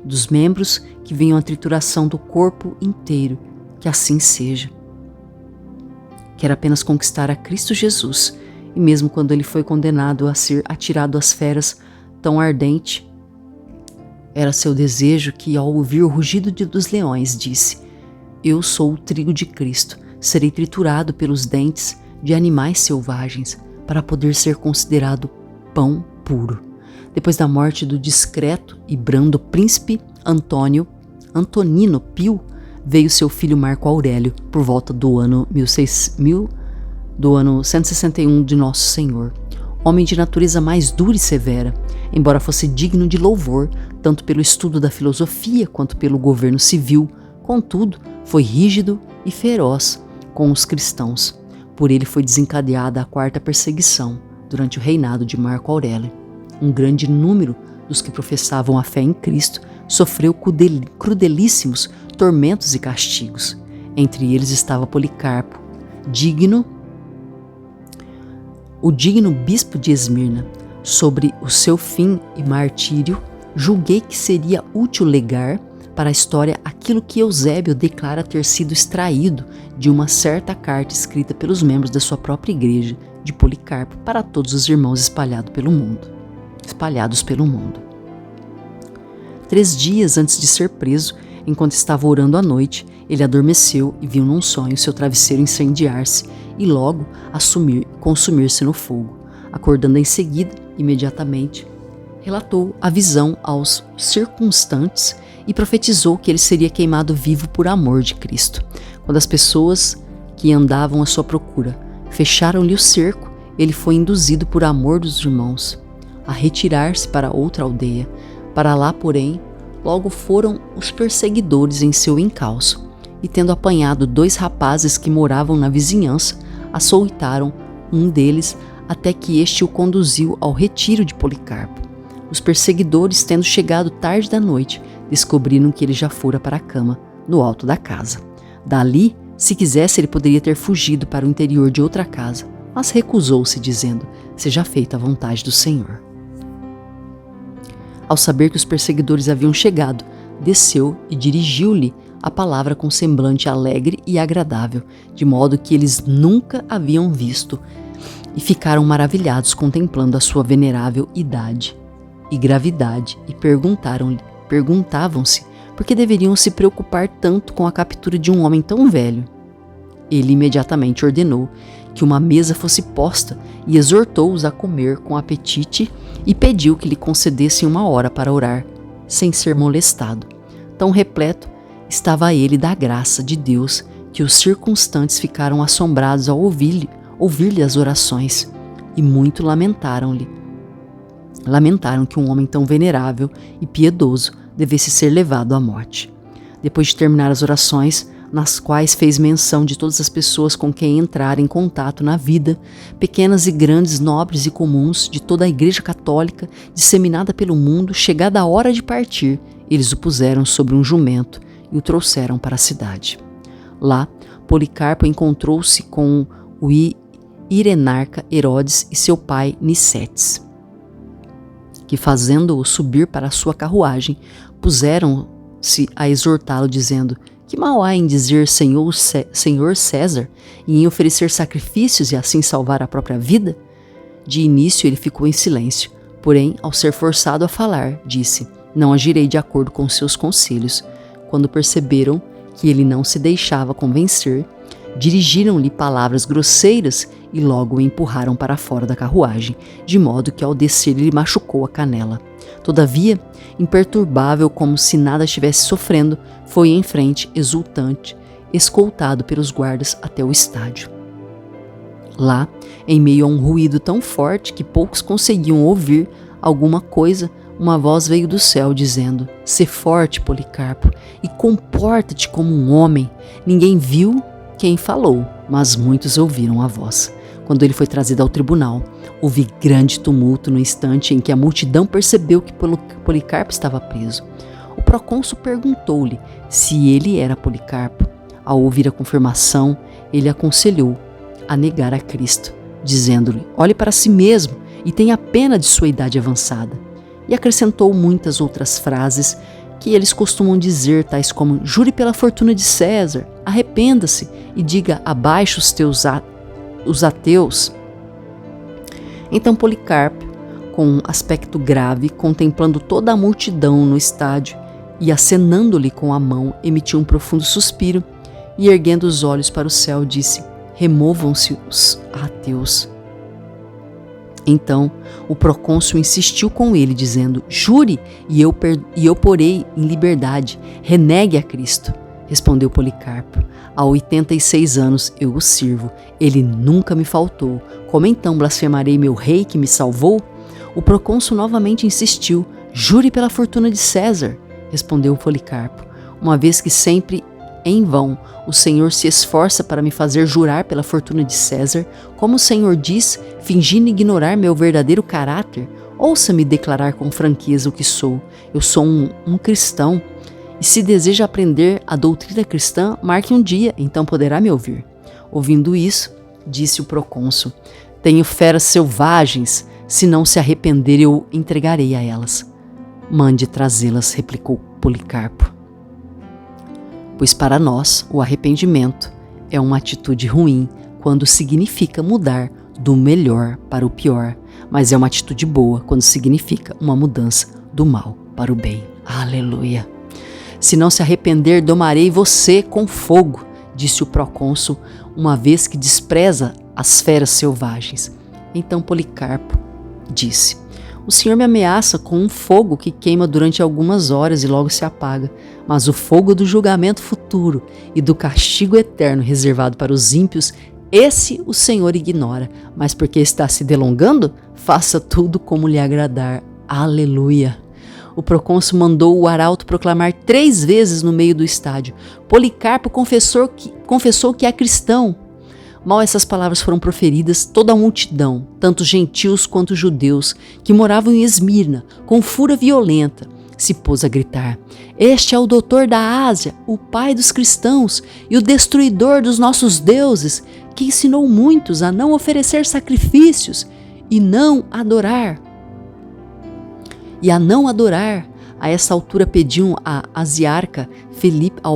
dos membros, que venham a trituração do corpo inteiro, que assim seja. Quero apenas conquistar a Cristo Jesus, e mesmo quando ele foi condenado a ser atirado às feras, tão ardente era seu desejo que, ao ouvir o rugido dos leões, disse: Eu sou o trigo de Cristo, serei triturado pelos dentes de animais selvagens, para poder ser considerado pão puro. Depois da morte do discreto e brando príncipe Antonino Pio, veio seu filho Marco Aurélio, por volta do ano 161 de Nosso Senhor. Homem de natureza mais dura e severa, embora fosse digno de louvor, tanto pelo estudo da filosofia quanto pelo governo civil, contudo, foi rígido e feroz com os cristãos. Por ele foi desencadeada a quarta perseguição, durante o reinado de Marco Aurélio. Um grande número dos que professavam a fé em Cristo sofreu crudelíssimos tormentos e castigos. Entre eles estava Policarpo, o digno bispo de Esmirna. Sobre o seu fim e martírio, julguei que seria útil legar para a história aquilo que Eusébio declara ter sido extraído de uma certa carta escrita pelos membros da sua própria igreja de Policarpo para todos os irmãos espalhados pelo mundo. 3 dias antes de ser preso, enquanto estava orando à noite, ele adormeceu e viu num sonho seu travesseiro incendiar-se e logo consumir-se no fogo. Acordando em seguida, imediatamente, relatou a visão aos circunstantes e profetizou que ele seria queimado vivo por amor de Cristo. Quando as pessoas que andavam à sua procura fecharam-lhe o cerco, ele foi induzido por amor dos irmãos a retirar-se para outra aldeia. Para lá, porém, logo foram os perseguidores em seu encalço, e tendo apanhado 2 rapazes que moravam na vizinhança, açoitaram um deles até que este o conduziu ao retiro de Policarpo. Os perseguidores, tendo chegado tarde da noite, descobriram que ele já fora para a cama, no alto da casa. Dali, se quisesse, ele poderia ter fugido para o interior de outra casa, mas recusou-se, dizendo: Seja feita a vontade do Senhor. Ao saber que os perseguidores haviam chegado, desceu e dirigiu-lhe a palavra com semblante alegre e agradável, de modo que eles nunca haviam visto, e ficaram maravilhados contemplando a sua venerável idade e gravidade, e perguntavam-se por que deveriam se preocupar tanto com a captura de um homem tão velho. Ele imediatamente ordenou que uma mesa fosse posta e exortou-os a comer com apetite e pediu que lhe concedessem 1 hora para orar, sem ser molestado. Tão repleto estava ele da graça de Deus que os circunstantes ficaram assombrados ao ouvir-lhe as orações. e muito lamentaram que um homem tão venerável e piedoso devesse ser levado à morte. Depois de terminar as orações, nas quais fez menção de todas as pessoas com quem entrara em contato na vida, pequenas e grandes, nobres e comuns, de toda a Igreja Católica, disseminada pelo mundo, chegada a hora de partir, eles o puseram sobre um jumento e o trouxeram para a cidade. Lá, Policarpo encontrou-se com o Irenarca Herodes e seu pai Nicetes, que, fazendo-o subir para a sua carruagem, puseram-se a exortá-lo, dizendo: que mal há em dizer Senhor César e em oferecer sacrifícios e assim salvar a própria vida? De início ele ficou em silêncio, porém, ao ser forçado a falar, disse: não agirei de acordo com seus conselhos. Quando perceberam que ele não se deixava convencer, dirigiram-lhe palavras grosseiras e logo o empurraram para fora da carruagem, de modo que ao descer lhe machucou a canela. Todavia, imperturbável como se nada estivesse sofrendo, foi em frente, exultante, escoltado pelos guardas até o estádio. Lá, em meio a um ruído tão forte que poucos conseguiam ouvir alguma coisa, uma voz veio do céu dizendo: sê forte, Policarpo, e comporta-te como um homem. Ninguém viu quem falou, mas muitos ouviram a voz. Quando ele foi trazido ao tribunal, houve grande tumulto no instante em que a multidão percebeu que Policarpo estava preso. O procônsul perguntou-lhe se ele era Policarpo. Ao ouvir a confirmação, ele aconselhou a negar a Cristo, dizendo-lhe: olhe para si mesmo e tenha pena de sua idade avançada. E acrescentou muitas outras frases que eles costumam dizer, tais como: jure pela fortuna de César, arrependa-se e diga abaixo os ateus. Então Policarpo, com um aspecto grave, contemplando toda a multidão no estádio e acenando-lhe com a mão, emitiu um profundo suspiro e, erguendo os olhos para o céu, disse: removam-se os ateus. Então o procônsul insistiu com ele, dizendo: jure e eu porei em liberdade, renegue a Cristo. Respondeu Policarpo: há 86 anos eu o sirvo, ele nunca me faltou. Como então blasfemarei meu rei que me salvou? O procônsul novamente insistiu: jure pela fortuna de César. Respondeu Policarpo: uma vez que sempre em vão o Senhor se esforça para me fazer jurar pela fortuna de César, como o Senhor diz, fingindo ignorar meu verdadeiro caráter, ouça-me declarar com franqueza o que sou. Eu sou um cristão. E se deseja aprender a doutrina cristã, marque um dia, então poderá me ouvir. Ouvindo isso, disse o procônsul: tenho feras selvagens, se não se arrepender eu entregarei a elas. Mande trazê-las, replicou Policarpo. Pois para nós o arrependimento é uma atitude ruim quando significa mudar do melhor para o pior, mas é uma atitude boa quando significa uma mudança do mal para o bem. Aleluia! Se não se arrepender, domarei você com fogo, disse o procônsul, uma vez que despreza as feras selvagens. Então Policarpo disse: o Senhor me ameaça com um fogo que queima durante algumas horas e logo se apaga, mas o fogo do julgamento futuro e do castigo eterno reservado para os ímpios, esse o Senhor ignora, mas porque está se delongando, faça tudo como lhe agradar. Aleluia! O procônsul mandou o arauto proclamar 3 vezes no meio do estádio: Policarpo confessou que é cristão. Mal essas palavras foram proferidas, toda a multidão, tanto gentios quanto judeus, que moravam em Esmirna, com fúria violenta, se pôs a gritar: este é o doutor da Ásia, o pai dos cristãos e o destruidor dos nossos deuses, que ensinou muitos a não oferecer sacrifícios e não adorar. A essa altura pediam ao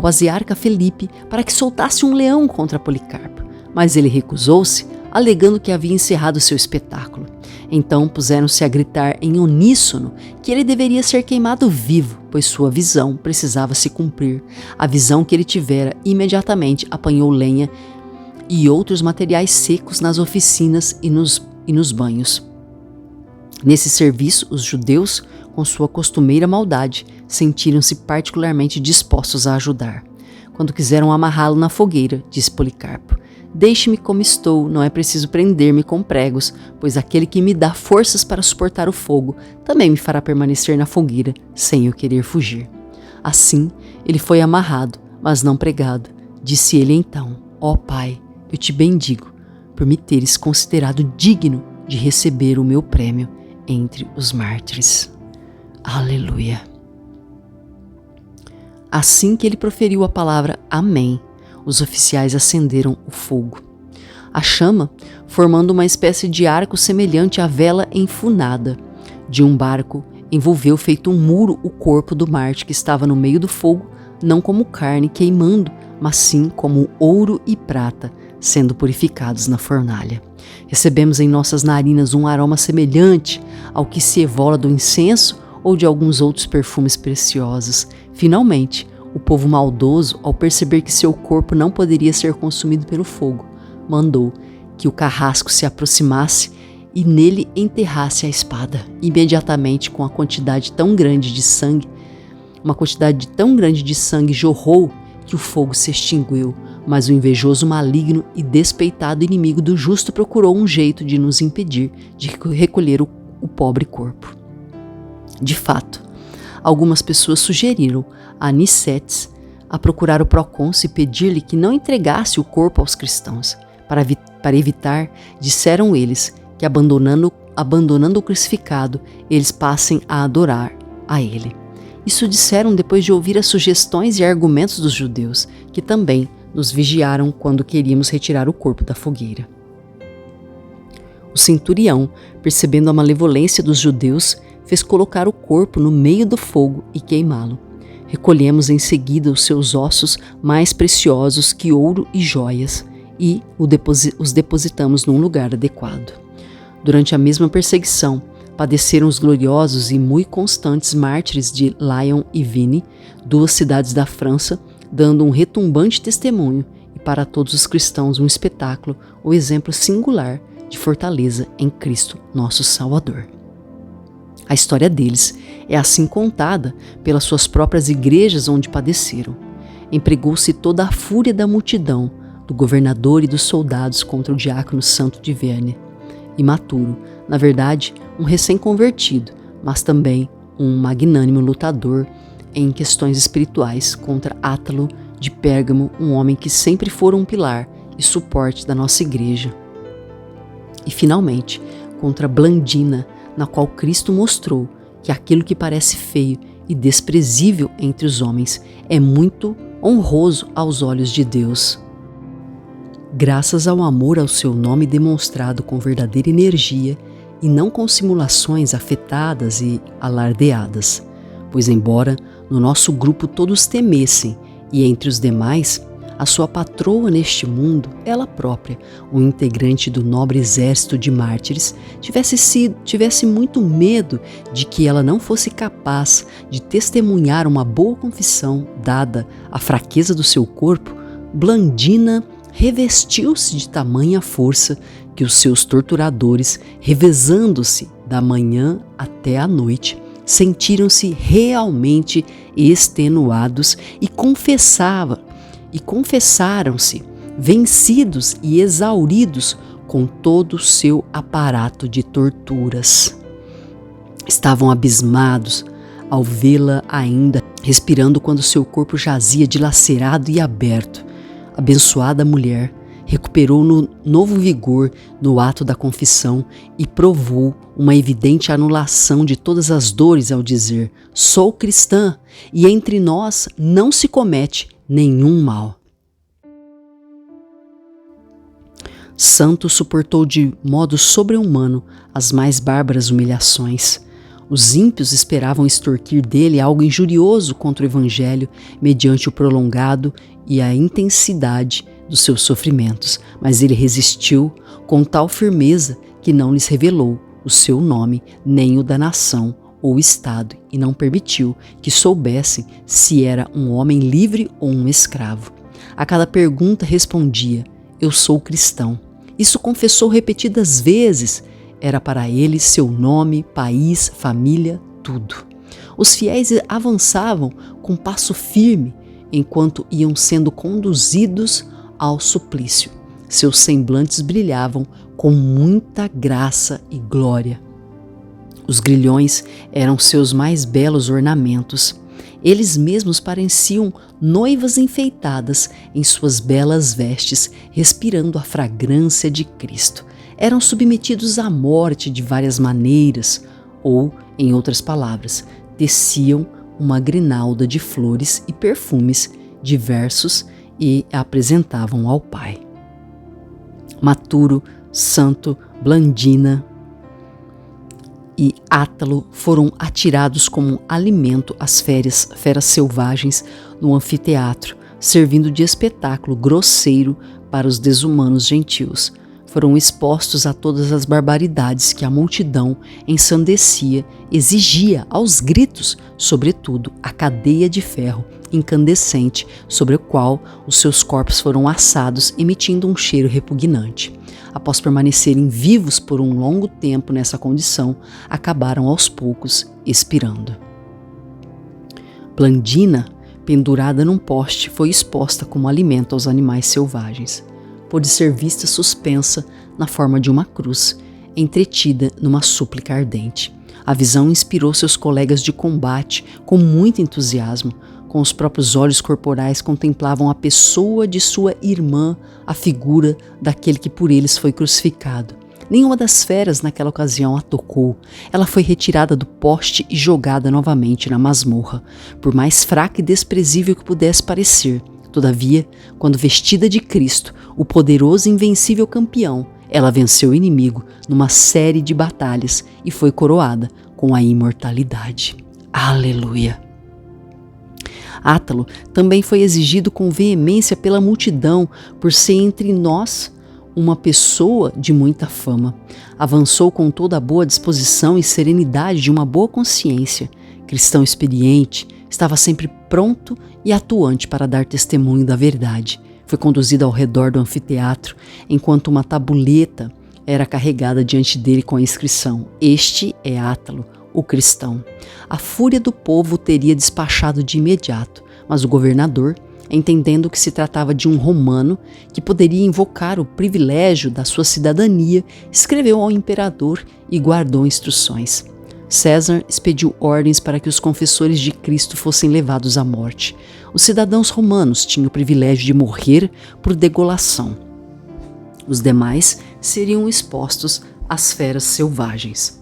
asiarca Felipe para que soltasse um leão contra Policarpo, mas ele recusou-se, alegando que havia encerrado seu espetáculo. Então puseram-se a gritar em uníssono que ele deveria ser queimado vivo, pois sua visão precisava se cumprir. A visão que ele tivera imediatamente apanhou lenha e outros materiais secos nas oficinas e nos banhos. Nesse serviço, os judeus, com sua costumeira maldade, sentiram-se particularmente dispostos a ajudar. Quando quiseram amarrá-lo na fogueira, disse Policarpo: Deixe-me como estou, não é preciso prender-me com pregos, pois aquele que me dá forças para suportar o fogo também me fará permanecer na fogueira, sem eu querer fugir. Assim, ele foi amarrado, mas não pregado. Disse ele então: Ó Pai, eu te bendigo, por me teres considerado digno de receber o meu prêmio entre os mártires. Aleluia! Assim que ele proferiu a palavra Amém, os oficiais acenderam o fogo. A chama, formando uma espécie de arco semelhante à vela enfunada de um barco, envolveu feito um muro o corpo do Marte que estava no meio do fogo, não como carne queimando, mas sim como ouro e prata, sendo purificados na fornalha. Recebemos em nossas narinas um aroma semelhante ao que se evola do incenso ou de alguns outros perfumes preciosos. Finalmente, o povo maldoso, ao perceber que seu corpo não poderia ser consumido pelo fogo, mandou que o carrasco se aproximasse e nele enterrasse a espada. Imediatamente, com uma quantidade tão grande de sangue jorrou que o fogo se extinguiu, mas o invejoso, maligno e despeitado inimigo do justo procurou um jeito de nos impedir de recolher o pobre corpo. De fato, algumas pessoas sugeriram a Nicetes a procurar o procônsul e pedir-lhe que não entregasse o corpo aos cristãos. Para evitar, disseram eles que abandonando o crucificado, eles passem a adorar a ele. Isso disseram depois de ouvir as sugestões e argumentos dos judeus, que também nos vigiaram quando queríamos retirar o corpo da fogueira. O centurião, percebendo a malevolência dos judeus, fez colocar o corpo no meio do fogo e queimá-lo. Recolhemos em seguida os seus ossos mais preciosos que ouro e joias e os depositamos num lugar adequado. Durante a mesma perseguição, padeceram os gloriosos e muito constantes mártires de Lyon e Vigne, 2 cidades da França, dando um retumbante testemunho e para todos os cristãos um espetáculo ou exemplo singular de fortaleza em Cristo, nosso Salvador. A história deles é assim contada pelas suas próprias igrejas onde padeceram. Empregou-se toda a fúria da multidão, do governador e dos soldados contra o diácono Santo de Verne, imaturo, na verdade, um recém-convertido, mas também um magnânimo lutador em questões espirituais contra Átalo de Pérgamo, um homem que sempre fora um pilar e suporte da nossa igreja. E, finalmente, contra Blandina, na qual Cristo mostrou que aquilo que parece feio e desprezível entre os homens é muito honroso aos olhos de Deus. Graças ao amor ao seu nome demonstrado com verdadeira energia e não com simulações afetadas e alardeadas, pois embora no nosso grupo todos temessem e entre os demais a sua patroa neste mundo, ela própria, um integrante do nobre exército de mártires, tivesse muito medo de que ela não fosse capaz de testemunhar uma boa confissão dada à fraqueza do seu corpo, Blandina revestiu-se de tamanha força que os seus torturadores, revezando-se da manhã até a noite, sentiram-se realmente extenuados e confessaram-se vencidos e exauridos com todo o seu aparato de torturas. Estavam abismados ao vê-la ainda respirando quando seu corpo jazia dilacerado e aberto. Abençoada mulher recuperou novo vigor no ato da confissão e provou uma evidente anulação de todas as dores ao dizer: sou cristã e entre nós não se comete nenhum mal. Santo suportou de modo sobre-humano as mais bárbaras humilhações. Os ímpios esperavam extorquir dele algo injurioso contra o Evangelho mediante o prolongado e a intensidade dos seus sofrimentos, mas ele resistiu com tal firmeza que não lhes revelou o seu nome, nem o da nação ou estado, e não permitiu que soubessem se era um homem livre ou um escravo. A cada pergunta respondia: eu sou cristão. Isso confessou repetidas vezes. Era para ele seu nome, país, família, tudo. Os fiéis avançavam com passo firme enquanto iam sendo conduzidos ao suplício. seus semblantes brilhavam com muita graça e glória. Os grilhões eram seus mais belos ornamentos. Eles mesmos pareciam noivas enfeitadas em suas belas vestes, respirando a fragrância de Cristo. Eram submetidos à morte de várias maneiras, ou, em outras palavras, teciam uma grinalda de flores e perfumes diversos e a apresentavam ao Pai. Maturo, Santo, Blandina e Átalo foram atirados como alimento às feras selvagens no anfiteatro, servindo de espetáculo grosseiro para os desumanos gentios. Foram expostos a todas as barbaridades que a multidão ensandecia, exigia aos gritos, sobretudo a cadeia de ferro incandescente sobre o qual os seus corpos foram assados, emitindo um cheiro repugnante. Após permanecerem vivos por um longo tempo nessa condição, acabaram aos poucos expirando. Blandina, pendurada num poste, foi exposta como alimento aos animais selvagens. Pôde ser vista suspensa na forma de uma cruz, entretida numa súplica ardente. A visão inspirou seus colegas de combate com muito entusiasmo. Com os próprios olhos corporais contemplavam a pessoa de sua irmã, a figura daquele que por eles foi crucificado. Nenhuma das feras naquela ocasião a tocou. Ela foi retirada do poste e jogada novamente na masmorra, por mais fraca e desprezível que pudesse parecer. Todavia, quando vestida de Cristo, o poderoso e invencível campeão, ela venceu o inimigo numa série de batalhas e foi coroada com a imortalidade. Aleluia! Átalo também foi exigido com veemência pela multidão por ser entre nós uma pessoa de muita fama. Avançou com toda a boa disposição e serenidade de uma boa consciência. Cristão experiente, estava sempre pronto e atuante para dar testemunho da verdade. Foi conduzido ao redor do anfiteatro, enquanto uma tabuleta era carregada diante dele com a inscrição: "Este é Átalo, o cristão". A fúria do povo o teria despachado de imediato, mas o governador, entendendo que se tratava de um romano que poderia invocar o privilégio da sua cidadania, escreveu ao imperador e guardou instruções. César expediu ordens para que os confessores de Cristo fossem levados à morte. Os cidadãos romanos tinham o privilégio de morrer por degolação. Os demais seriam expostos às feras selvagens.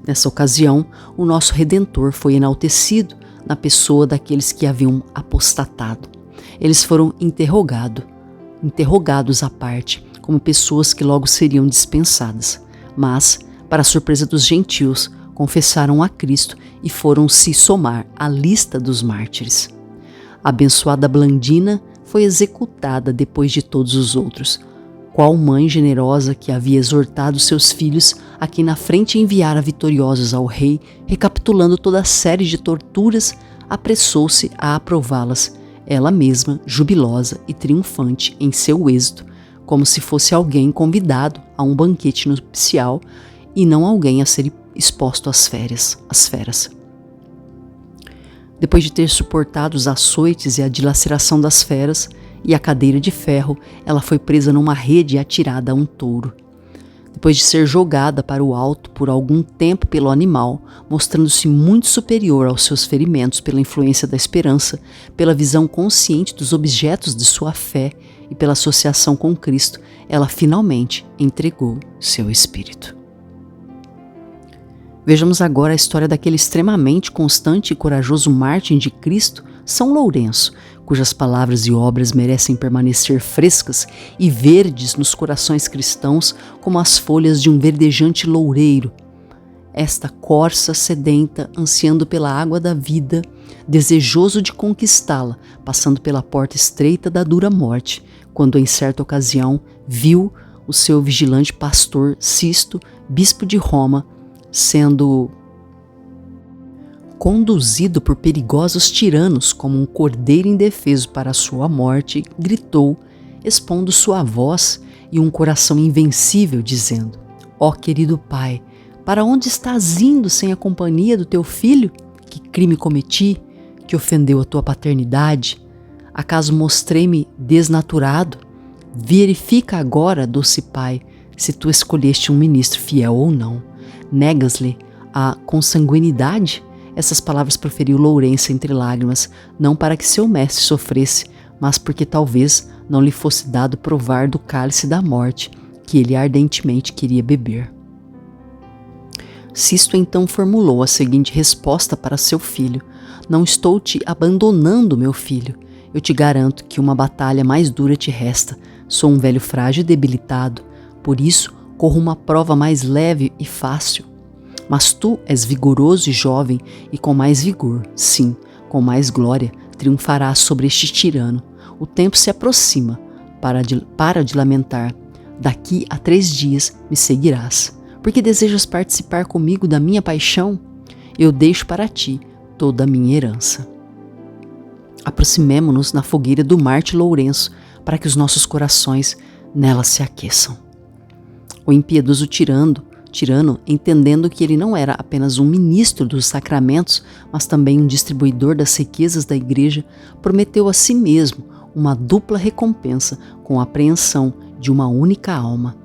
Nessa ocasião, o nosso Redentor foi enaltecido na pessoa daqueles que haviam apostatado. Eles foram interrogados à parte, como pessoas que logo seriam dispensadas. Mas, para a surpresa dos gentios, confessaram a Cristo e foram se somar à lista dos mártires. A abençoada Blandina foi executada depois de todos os outros. Qual mãe generosa que havia exortado seus filhos a quem na frente enviara vitoriosos ao rei, recapitulando toda a série de torturas, apressou-se a aprová-las, ela mesma jubilosa e triunfante em seu êxito, como se fosse alguém convidado a um banquete nupcial e não alguém a ser exposto às feras. Depois de ter suportado os açoites e a dilaceração das feras e a cadeira de ferro, ela foi presa numa rede e atirada a um touro. Depois de ser jogada para o alto por algum tempo pelo animal, mostrando-se muito superior aos seus ferimentos pela influência da esperança, pela visão consciente dos objetos de sua fé e pela associação com Cristo, ela finalmente entregou seu espírito. Vejamos agora a história daquele extremamente constante e corajoso mártir de Cristo, São Lourenço, cujas palavras e obras merecem permanecer frescas e verdes nos corações cristãos como as folhas de um verdejante loureiro. Esta corça sedenta, ansiando pela água da vida, desejoso de conquistá-la, passando pela porta estreita da dura morte, quando em certa ocasião viu o seu vigilante pastor Sisto, bispo de Roma, sendo conduzido por perigosos tiranos como um cordeiro indefeso para a sua morte, gritou, expondo sua voz e um coração invencível, dizendo: "Ó querido Pai, para onde estás indo sem a companhia do teu filho? Que crime cometi, que ofendeu a tua paternidade? Acaso mostrei-me desnaturado? Verifica agora, doce pai, se tu escolheste um ministro fiel ou não. Negas-lhe a consanguinidade? Essas palavras proferiu Lourenço entre lágrimas, não para que seu mestre sofresse, mas porque talvez não lhe fosse dado provar do cálice da morte, que ele ardentemente queria beber. Sisto então formulou a seguinte resposta para seu filho: não estou te abandonando, meu filho. Eu te garanto que uma batalha mais dura te resta. Sou um velho frágil e debilitado, por isso corro uma prova mais leve e fácil. Mas tu és vigoroso e jovem, e com mais vigor, sim, com mais glória, triunfarás sobre este tirano. O tempo se aproxima, para de lamentar. Daqui a 3 dias me seguirás. Porque desejas participar comigo da minha paixão? Eu deixo para ti toda a minha herança. Aproximemo-nos na fogueira do Marte Lourenço, para que os nossos corações nela se aqueçam. O impiedoso tirano, entendendo que ele não era apenas um ministro dos sacramentos, mas também um distribuidor das riquezas da igreja, prometeu a si mesmo uma dupla recompensa com a apreensão de uma única alma.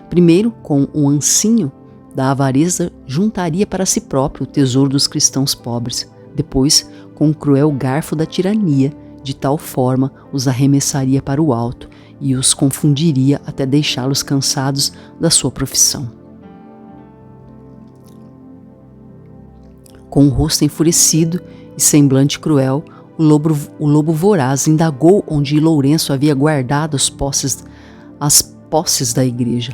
Primeiro, com o ancinho da avareza, juntaria para si próprio o tesouro dos cristãos pobres. Depois, com o cruel garfo da tirania, de tal forma os arremessaria para o alto e os confundiria até deixá-los cansados da sua profissão. Com o rosto enfurecido e semblante cruel, o lobo voraz indagou onde Lourenço havia guardado as posses da igreja.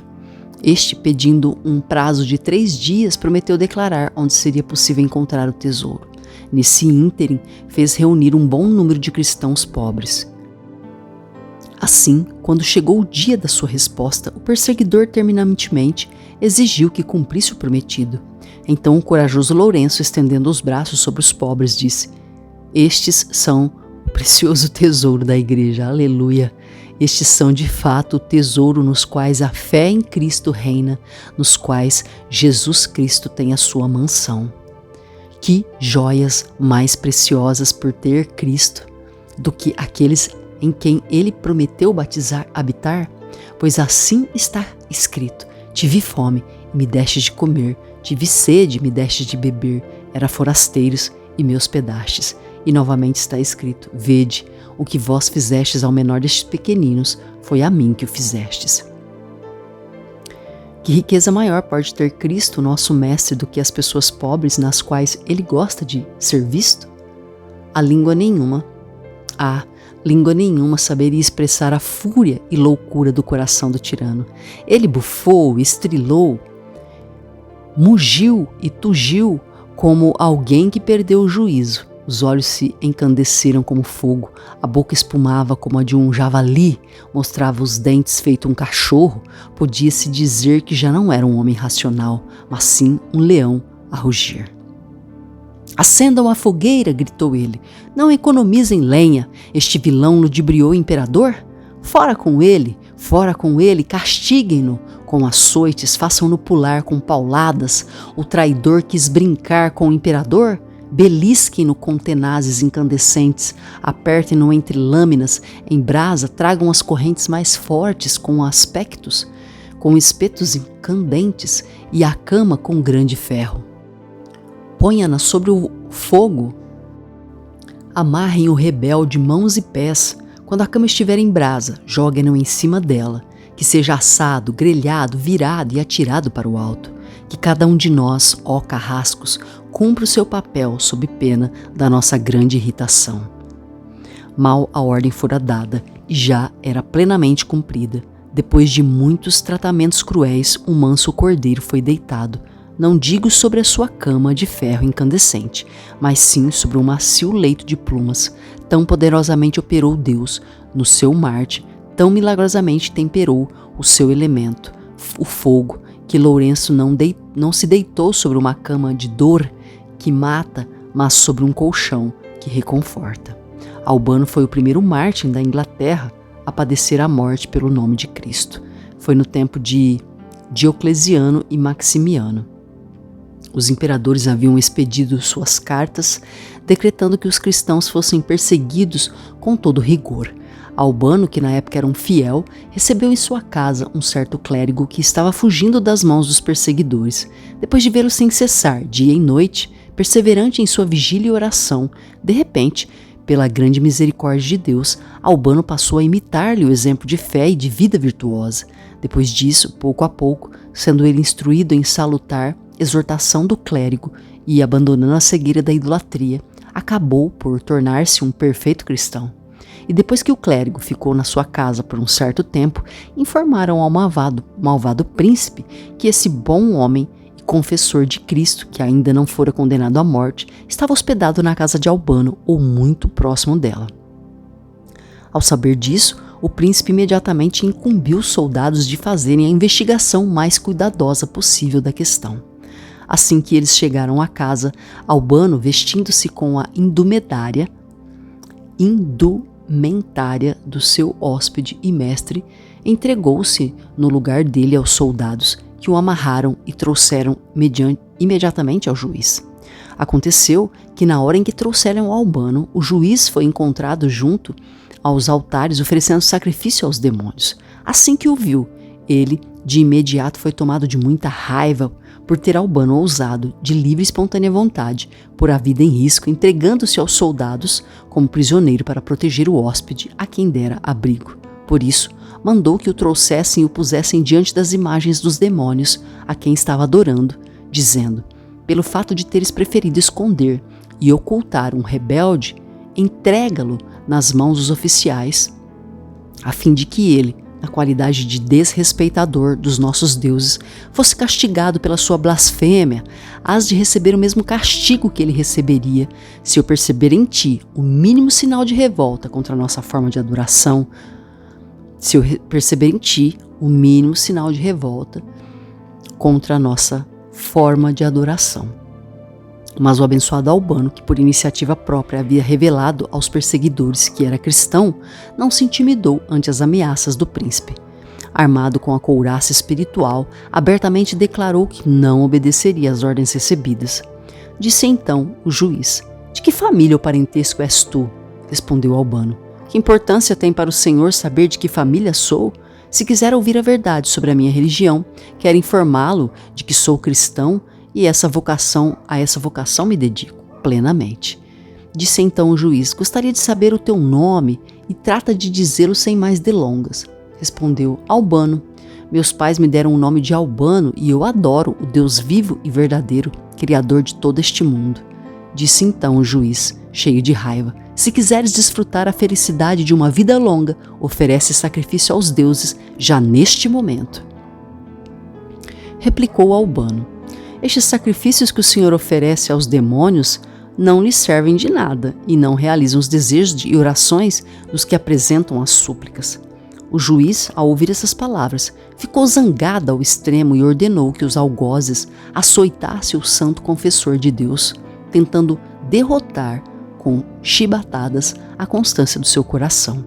Este, pedindo um prazo de 3 dias, prometeu declarar onde seria possível encontrar o tesouro. Nesse ínterim, fez reunir um bom número de cristãos pobres. Assim, quando chegou o dia da sua resposta, o perseguidor terminantemente exigiu que cumprisse o prometido. Então o corajoso Lourenço, estendendo os braços sobre os pobres, disse: estes são o precioso tesouro da igreja, aleluia! Estes são de fato o tesouro nos quais a fé em Cristo reina, nos quais Jesus Cristo tem a sua mansão. Que joias mais preciosas por ter Cristo do que aqueles em quem ele prometeu habitar? Pois assim está escrito: tive fome e me destes de comer, tive sede e me destes de beber, era forasteiros e me hospedastes. E novamente está escrito: vede, o que vós fizestes ao menor destes pequeninos, foi a mim que o fizestes. Que riqueza maior pode ter Cristo, nosso Mestre, do que as pessoas pobres nas quais ele gosta de ser visto? Língua nenhuma saberia expressar a fúria e loucura do coração do tirano. Ele bufou, estrilou, mugiu e tugiu como alguém que perdeu o juízo. Os olhos se encandeceram como fogo, a boca espumava como a de um javali, mostrava os dentes feito um cachorro. Podia-se dizer que já não era um homem racional, mas sim um leão a rugir. Acendam a fogueira, gritou ele. Não economizem lenha. Este vilão ludibriou o imperador? Fora com ele, castiguem-no com açoites, façam-no pular com pauladas. O traidor quis brincar com o imperador? Belisquem-no com tenazes incandescentes, apertem-no entre lâminas, em brasa, tragam as correntes mais fortes com espetos incandentes e a cama com grande ferro. Ponha-na sobre o fogo, amarrem o rebel de mãos e pés. Quando a cama estiver em brasa, joguem-no em cima dela, que seja assado, grelhado, virado e atirado para o alto. Que cada um de nós, ó carrascos, cumpra o seu papel sob pena da nossa grande irritação. Mal a ordem fora dada e já era plenamente cumprida. Depois de muitos tratamentos cruéis, o manso cordeiro foi deitado, não digo sobre a sua cama de ferro incandescente, mas sim sobre um macio leito de plumas. Tão poderosamente operou Deus no seu Marte, tão milagrosamente temperou o seu elemento, o fogo, que Lourenço não se deitou sobre uma cama de dor que mata, mas sobre um colchão que reconforta. Albano foi o primeiro mártir da Inglaterra a padecer a morte pelo nome de Cristo. Foi no tempo de Diocleciano e Maximiano. Os imperadores haviam expedido suas cartas, decretando que os cristãos fossem perseguidos com todo rigor. Albano, que na época era um fiel, recebeu em sua casa um certo clérigo que estava fugindo das mãos dos perseguidores. Depois de vê-lo sem cessar, dia e noite, perseverante em sua vigília e oração, de repente, pela grande misericórdia de Deus, Albano passou a imitar-lhe o exemplo de fé e de vida virtuosa. Depois disso, pouco a pouco, sendo ele instruído em salutar exortação do clérigo e abandonando a cegueira da idolatria, acabou por tornar-se um perfeito cristão. E depois que o clérigo ficou na sua casa por um certo tempo, informaram ao malvado príncipe que esse bom homem e confessor de Cristo, que ainda não fora condenado à morte, estava hospedado na casa de Albano ou muito próximo dela. Ao saber disso, o príncipe imediatamente incumbiu os soldados de fazerem a investigação mais cuidadosa possível da questão. Assim que eles chegaram à casa, Albano, vestindo-se com a indumentária do seu hóspede e mestre, entregou-se no lugar dele aos soldados, que o amarraram e trouxeram imediatamente ao juiz. Aconteceu que na hora em que trouxeram Albano, o juiz foi encontrado junto aos altares oferecendo sacrifício aos demônios. Assim que o viu, ele de imediato foi tomado de muita raiva por ter Albano ousado, de livre e espontânea vontade, pôr a vida em risco, entregando-se aos soldados como prisioneiro para proteger o hóspede a quem dera abrigo. Por isso, mandou que o trouxessem e o pusessem diante das imagens dos demônios a quem estava adorando, dizendo: pelo fato de teres preferido esconder e ocultar um rebelde, entrega-lo nas mãos dos oficiais, a fim de que ele, na qualidade de desrespeitador dos nossos deuses, fosse castigado pela sua blasfêmia, hás de receber o mesmo castigo que ele receberia se eu perceber em ti o mínimo sinal de revolta contra a nossa forma de adoração, se eu perceber em ti o mínimo sinal de revolta contra a nossa forma de adoração. Mas o abençoado Albano, que por iniciativa própria havia revelado aos perseguidores que era cristão, não se intimidou ante as ameaças do príncipe. Armado com a couraça espiritual, abertamente declarou que não obedeceria às ordens recebidas. Disse então o juiz: de que família ou parentesco és tu? Respondeu Albano: que importância tem para o senhor saber de que família sou? Se quiser ouvir a verdade sobre a minha religião, quero informá-lo de que sou cristão e a essa vocação me dedico plenamente. Disse então o juiz: gostaria de saber o teu nome e trata de dizê-lo sem mais delongas. Respondeu Albano: meus pais me deram o nome de Albano e eu adoro o Deus vivo e verdadeiro, Criador de todo este mundo. Disse então o juiz, cheio de raiva: se quiseres desfrutar a felicidade de uma vida longa, oferece sacrifício aos deuses já neste momento. Replicou Albano: estes sacrifícios que o Senhor oferece aos demônios não lhes servem de nada e não realizam os desejos e orações dos que apresentam as súplicas. O juiz, ao ouvir essas palavras, ficou zangado ao extremo e ordenou que os algozes açoitassem o santo confessor de Deus, tentando derrotar com chibatadas a constância do seu coração,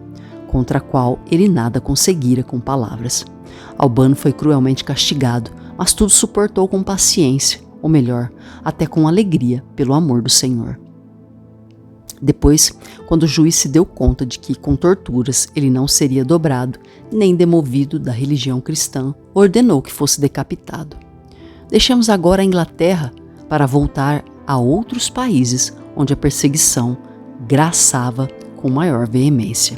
contra a qual ele nada conseguira com palavras. Albano foi cruelmente castigado, mas tudo suportou com paciência, ou melhor, até com alegria, pelo amor do Senhor. Depois, quando o juiz se deu conta de que com torturas ele não seria dobrado, nem demovido da religião cristã, ordenou que fosse decapitado. Deixemos agora a Inglaterra para voltar a outros países onde a perseguição graçava com maior veemência.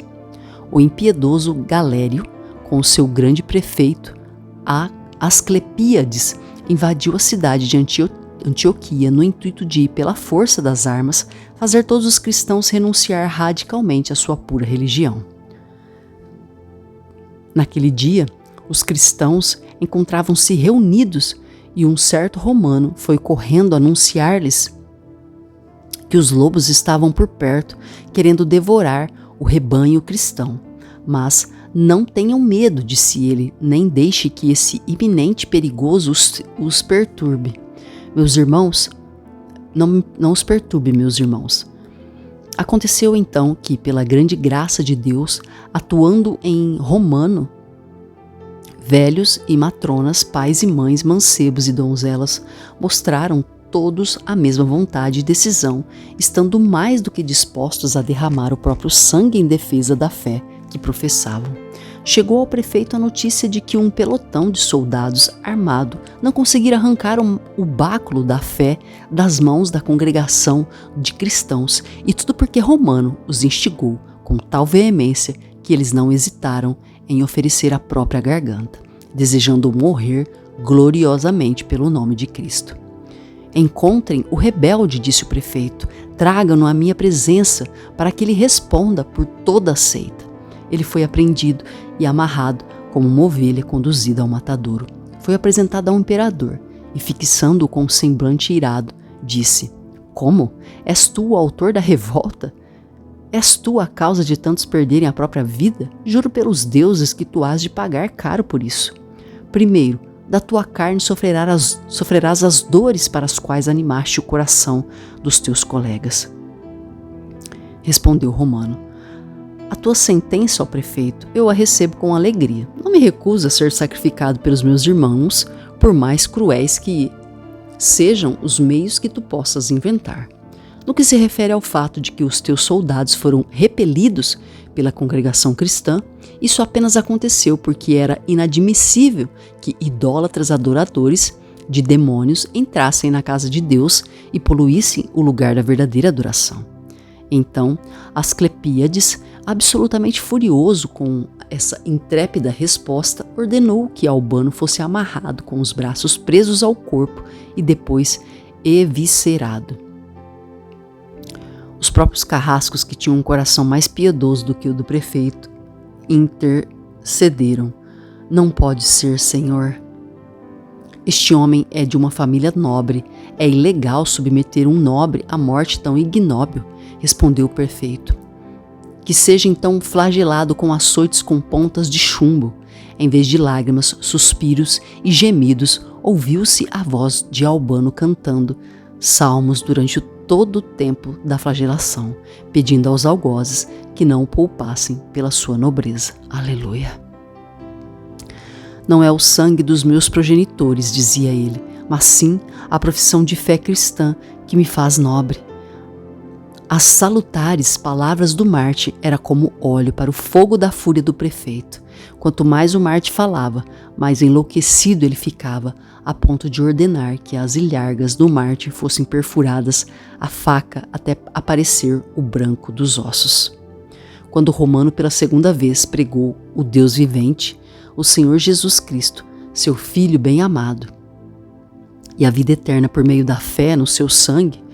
O impiedoso Galério, com o seu grande prefeito, Asclepíades, invadiu a cidade de Antioquia no intuito de, pela força das armas, fazer todos os cristãos renunciar radicalmente à sua pura religião. Naquele dia, os cristãos encontravam-se reunidos e um certo romano foi correndo anunciar-lhes que os lobos estavam por perto, querendo devorar o rebanho cristão. Mas não tenham medo, disse ele, nem deixe que esse iminente perigoso os perturbe. Meus irmãos, não os perturbe, meus irmãos. Aconteceu então que, pela grande graça de Deus, atuando em romano, velhos e matronas, pais e mães, mancebos e donzelas, mostraram todos a mesma vontade e decisão, estando mais do que dispostos a derramar o próprio sangue em defesa da fé, que professavam. Chegou ao prefeito a notícia de que um pelotão de soldados armado não conseguira arrancar o báculo da fé das mãos da congregação de cristãos, e tudo porque Romano os instigou com tal veemência que eles não hesitaram em oferecer a própria garganta, desejando morrer gloriosamente pelo nome de Cristo. Encontrem o rebelde, disse o prefeito, tragam-no à minha presença para que ele responda por toda a seita. Ele foi apreendido e amarrado como uma ovelha conduzida ao matadouro. Foi apresentado ao imperador e, fixando-o com um semblante irado, disse: Como? És tu o autor da revolta? És tu a causa de tantos perderem a própria vida? Juro pelos deuses que tu has de pagar caro por isso. Primeiro, da tua carne sofrerás as dores para as quais animaste o coração dos teus colegas. Respondeu Romano: A tua sentença, ó prefeito, eu a recebo com alegria. Não me recuso a ser sacrificado pelos meus irmãos, por mais cruéis que sejam os meios que tu possas inventar. No que se refere ao fato de que os teus soldados foram repelidos pela congregação cristã, isso apenas aconteceu porque era inadmissível que idólatras adoradores de demônios entrassem na casa de Deus e poluíssem o lugar da verdadeira adoração. Então, Asclepíades, absolutamente furioso com essa intrépida resposta, ordenou que Albano fosse amarrado com os braços presos ao corpo e depois eviscerado. Os próprios carrascos, que tinham um coração mais piedoso do que o do prefeito, intercederam. Não pode ser, senhor. Este homem é de uma família nobre. É ilegal submeter um nobre à morte tão ignóbil, respondeu o prefeito. Que seja então flagelado com açoites com pontas de chumbo. Em vez de lágrimas, suspiros e gemidos, ouviu-se a voz de Albano cantando salmos durante todo o tempo da flagelação, pedindo aos algozes que não o poupassem pela sua nobreza. Aleluia! Não é o sangue dos meus progenitores, dizia ele, mas sim a profissão de fé cristã que me faz nobre. As salutares palavras do Marte era como óleo para o fogo da fúria do prefeito. Quanto mais o Marte falava, mais enlouquecido ele ficava, a ponto de ordenar que as ilhargas do Marte fossem perfuradas a faca até aparecer o branco dos ossos. Quando Romano pela segunda vez pregou o Deus vivente, o Senhor Jesus Cristo, seu Filho bem-amado, e a vida eterna por meio da fé no seu sangue,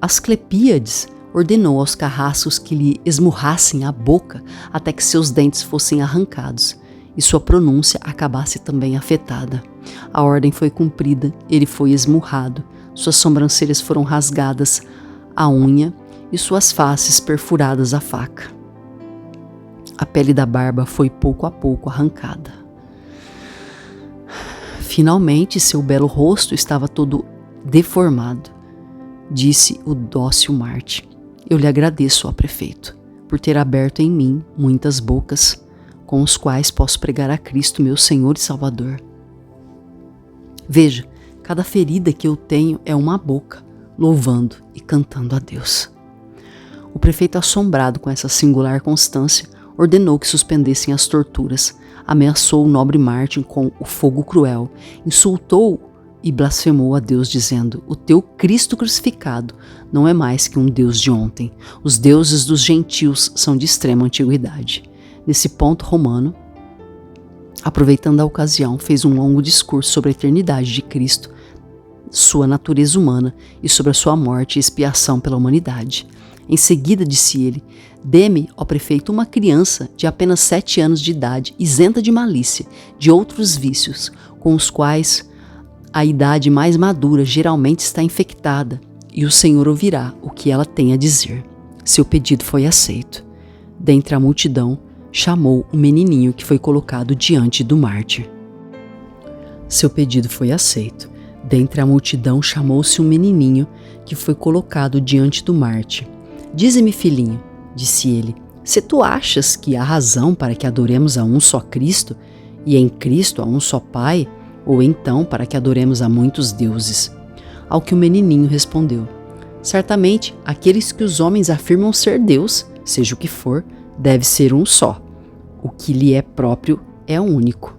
Asclepíades ordenou aos carrascos que lhe esmurrassem a boca até que seus dentes fossem arrancados e sua pronúncia acabasse também afetada. A ordem foi cumprida, ele foi esmurrado, suas sobrancelhas foram rasgadas à unha e suas faces perfuradas à faca. A pele da barba foi pouco a pouco arrancada. Finalmente, seu belo rosto estava todo deformado. Disse o dócil Marte: Eu lhe agradeço, ó prefeito, por ter aberto em mim muitas bocas, com os quais posso pregar a Cristo, meu Senhor e Salvador. Veja, cada ferida que eu tenho é uma boca, louvando e cantando a Deus. O prefeito, assombrado com essa singular constância, ordenou que suspendessem as torturas, ameaçou o nobre Marte com o fogo cruel, insultou e blasfemou a Deus, dizendo: O teu Cristo crucificado não é mais que um Deus de ontem. Os deuses dos gentios são de extrema antiguidade. Nesse ponto, Romano, aproveitando a ocasião, fez um longo discurso sobre a eternidade de Cristo, sua natureza humana e sobre a sua morte e expiação pela humanidade. Em seguida, disse ele: Dê-me, ó prefeito, uma criança de apenas 7 anos de idade, isenta de malícia, de outros vícios, com os quais a idade mais madura geralmente está infectada, e o Senhor ouvirá o que ela tem a dizer. Seu pedido foi aceito. Dentre a multidão, chamou o menininho que foi colocado diante do mártir. Seu pedido foi aceito. Dentre a multidão, chamou-se um menininho que foi colocado diante do mártir. Dize-me, filhinho, disse ele, se tu achas que há razão para que adoremos a um só Cristo, e em Cristo a um só Pai, ou então para que adoremos a muitos deuses? Ao que o menininho respondeu: Certamente, aqueles que os homens afirmam ser Deus, seja o que for, deve ser um só. O que lhe é próprio é único.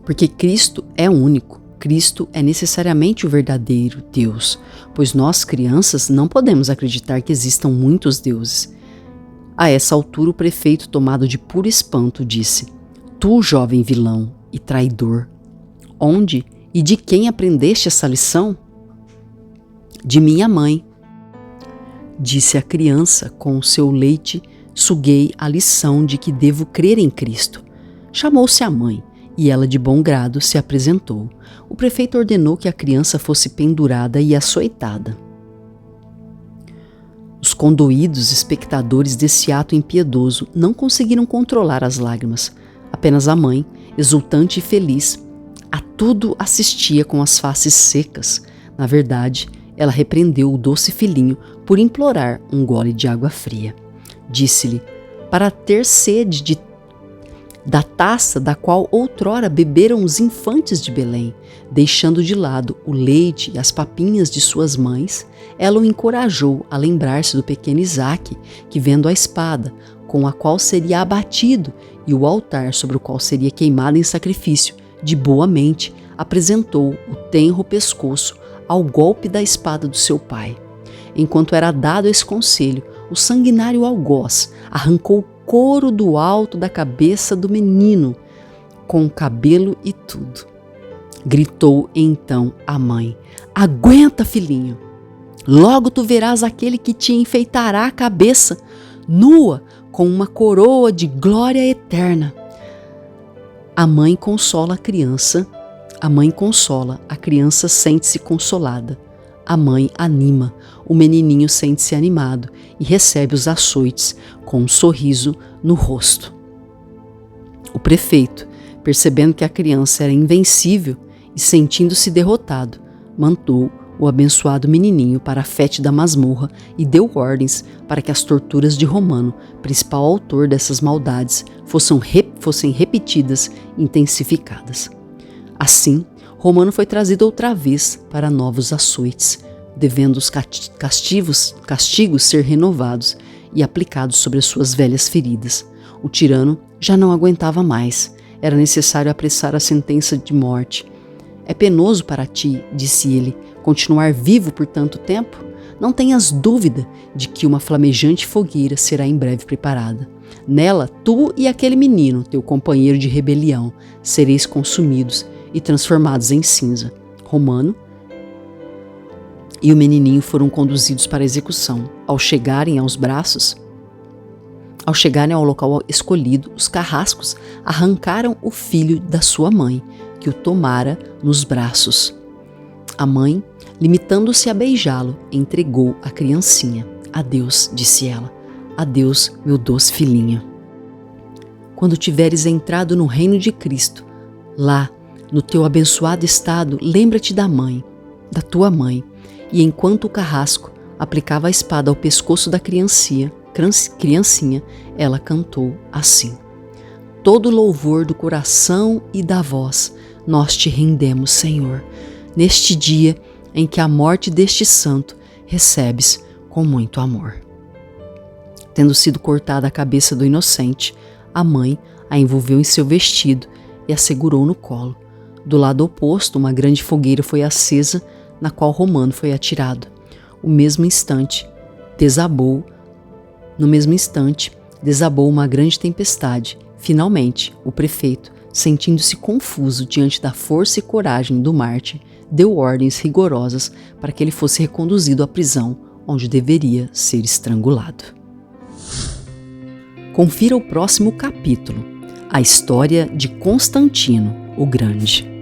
Porque Cristo é único. Cristo é necessariamente o verdadeiro Deus, pois nós, crianças, não podemos acreditar que existam muitos deuses. A essa altura, o prefeito, tomado de puro espanto, disse: Tu, jovem vilão e traidor, onde e de quem aprendeste essa lição? De minha mãe. Disse a criança: com o seu leite suguei a lição de que devo crer em Cristo. Chamou-se a mãe, e ela de bom grado se apresentou. O prefeito ordenou que a criança fosse pendurada e açoitada. Os condoídos espectadores desse ato impiedoso não conseguiram controlar as lágrimas. Apenas a mãe, exultante e feliz, a tudo assistia com as faces secas. Na verdade, ela repreendeu o doce filhinho por implorar um gole de água fria. Disse-lhe para ter sede da taça da qual outrora beberam os infantes de Belém. Deixando de lado o leite e as papinhas de suas mães, ela o encorajou a lembrar-se do pequeno Isaque, que, vendo a espada com a qual seria abatido e o altar sobre o qual seria queimado em sacrifício, de boa mente apresentou o tenro pescoço ao golpe da espada do seu pai. Enquanto era dado esse conselho, o sanguinário algoz arrancou o couro do alto da cabeça do menino, com o cabelo e tudo. Gritou então a mãe: Aguenta, filhinho! Logo tu verás aquele que te enfeitará a cabeça, nua, com uma coroa de glória eterna. A mãe consola a criança sente-se consolada. A mãe anima, o menininho sente-se animado e recebe os açoites com um sorriso no rosto. O prefeito, percebendo que a criança era invencível e sentindo-se derrotado, mandou o abençoado menininho para a fétida masmorra e deu ordens para que as torturas de Romano, principal autor dessas maldades, fossem repetidas e intensificadas. Assim, Romano foi trazido outra vez para novos açoites, devendo os castigos ser renovados e aplicados sobre as suas velhas feridas. O tirano já não aguentava mais. Era necessário apressar a sentença de morte. É penoso para ti, disse ele, continuar vivo por tanto tempo? Não tenhas dúvida de que uma flamejante fogueira será em breve preparada. Nela, tu e aquele menino, teu companheiro de rebelião, sereis consumidos e transformados em cinza. Romano e o menininho foram conduzidos para a execução. Ao chegarem ao local escolhido, os carrascos arrancaram o filho da sua mãe, que o tomara nos braços. A mãe, limitando-se a beijá-lo, entregou a criancinha. Adeus, disse ela. Adeus, meu doce filhinho. Quando tiveres entrado no reino de Cristo, lá, no teu abençoado estado, lembra-te da tua mãe. E enquanto o carrasco aplicava a espada ao pescoço da criancinha, ela cantou assim: Todo louvor do coração e da voz nós te rendemos, Senhor, neste dia em que a morte deste santo recebes com muito amor. Tendo sido cortada a cabeça do inocente, a mãe a envolveu em seu vestido e a segurou no colo. Do lado oposto, uma grande fogueira foi acesa, na qual Romano foi atirado. No mesmo instante, desabou uma grande tempestade. Finalmente, o prefeito, sentindo-se confuso diante da força e coragem do mártir, deu ordens rigorosas para que ele fosse reconduzido à prisão, onde deveria ser estrangulado. Confira o próximo capítulo, a história de Constantino o Grande.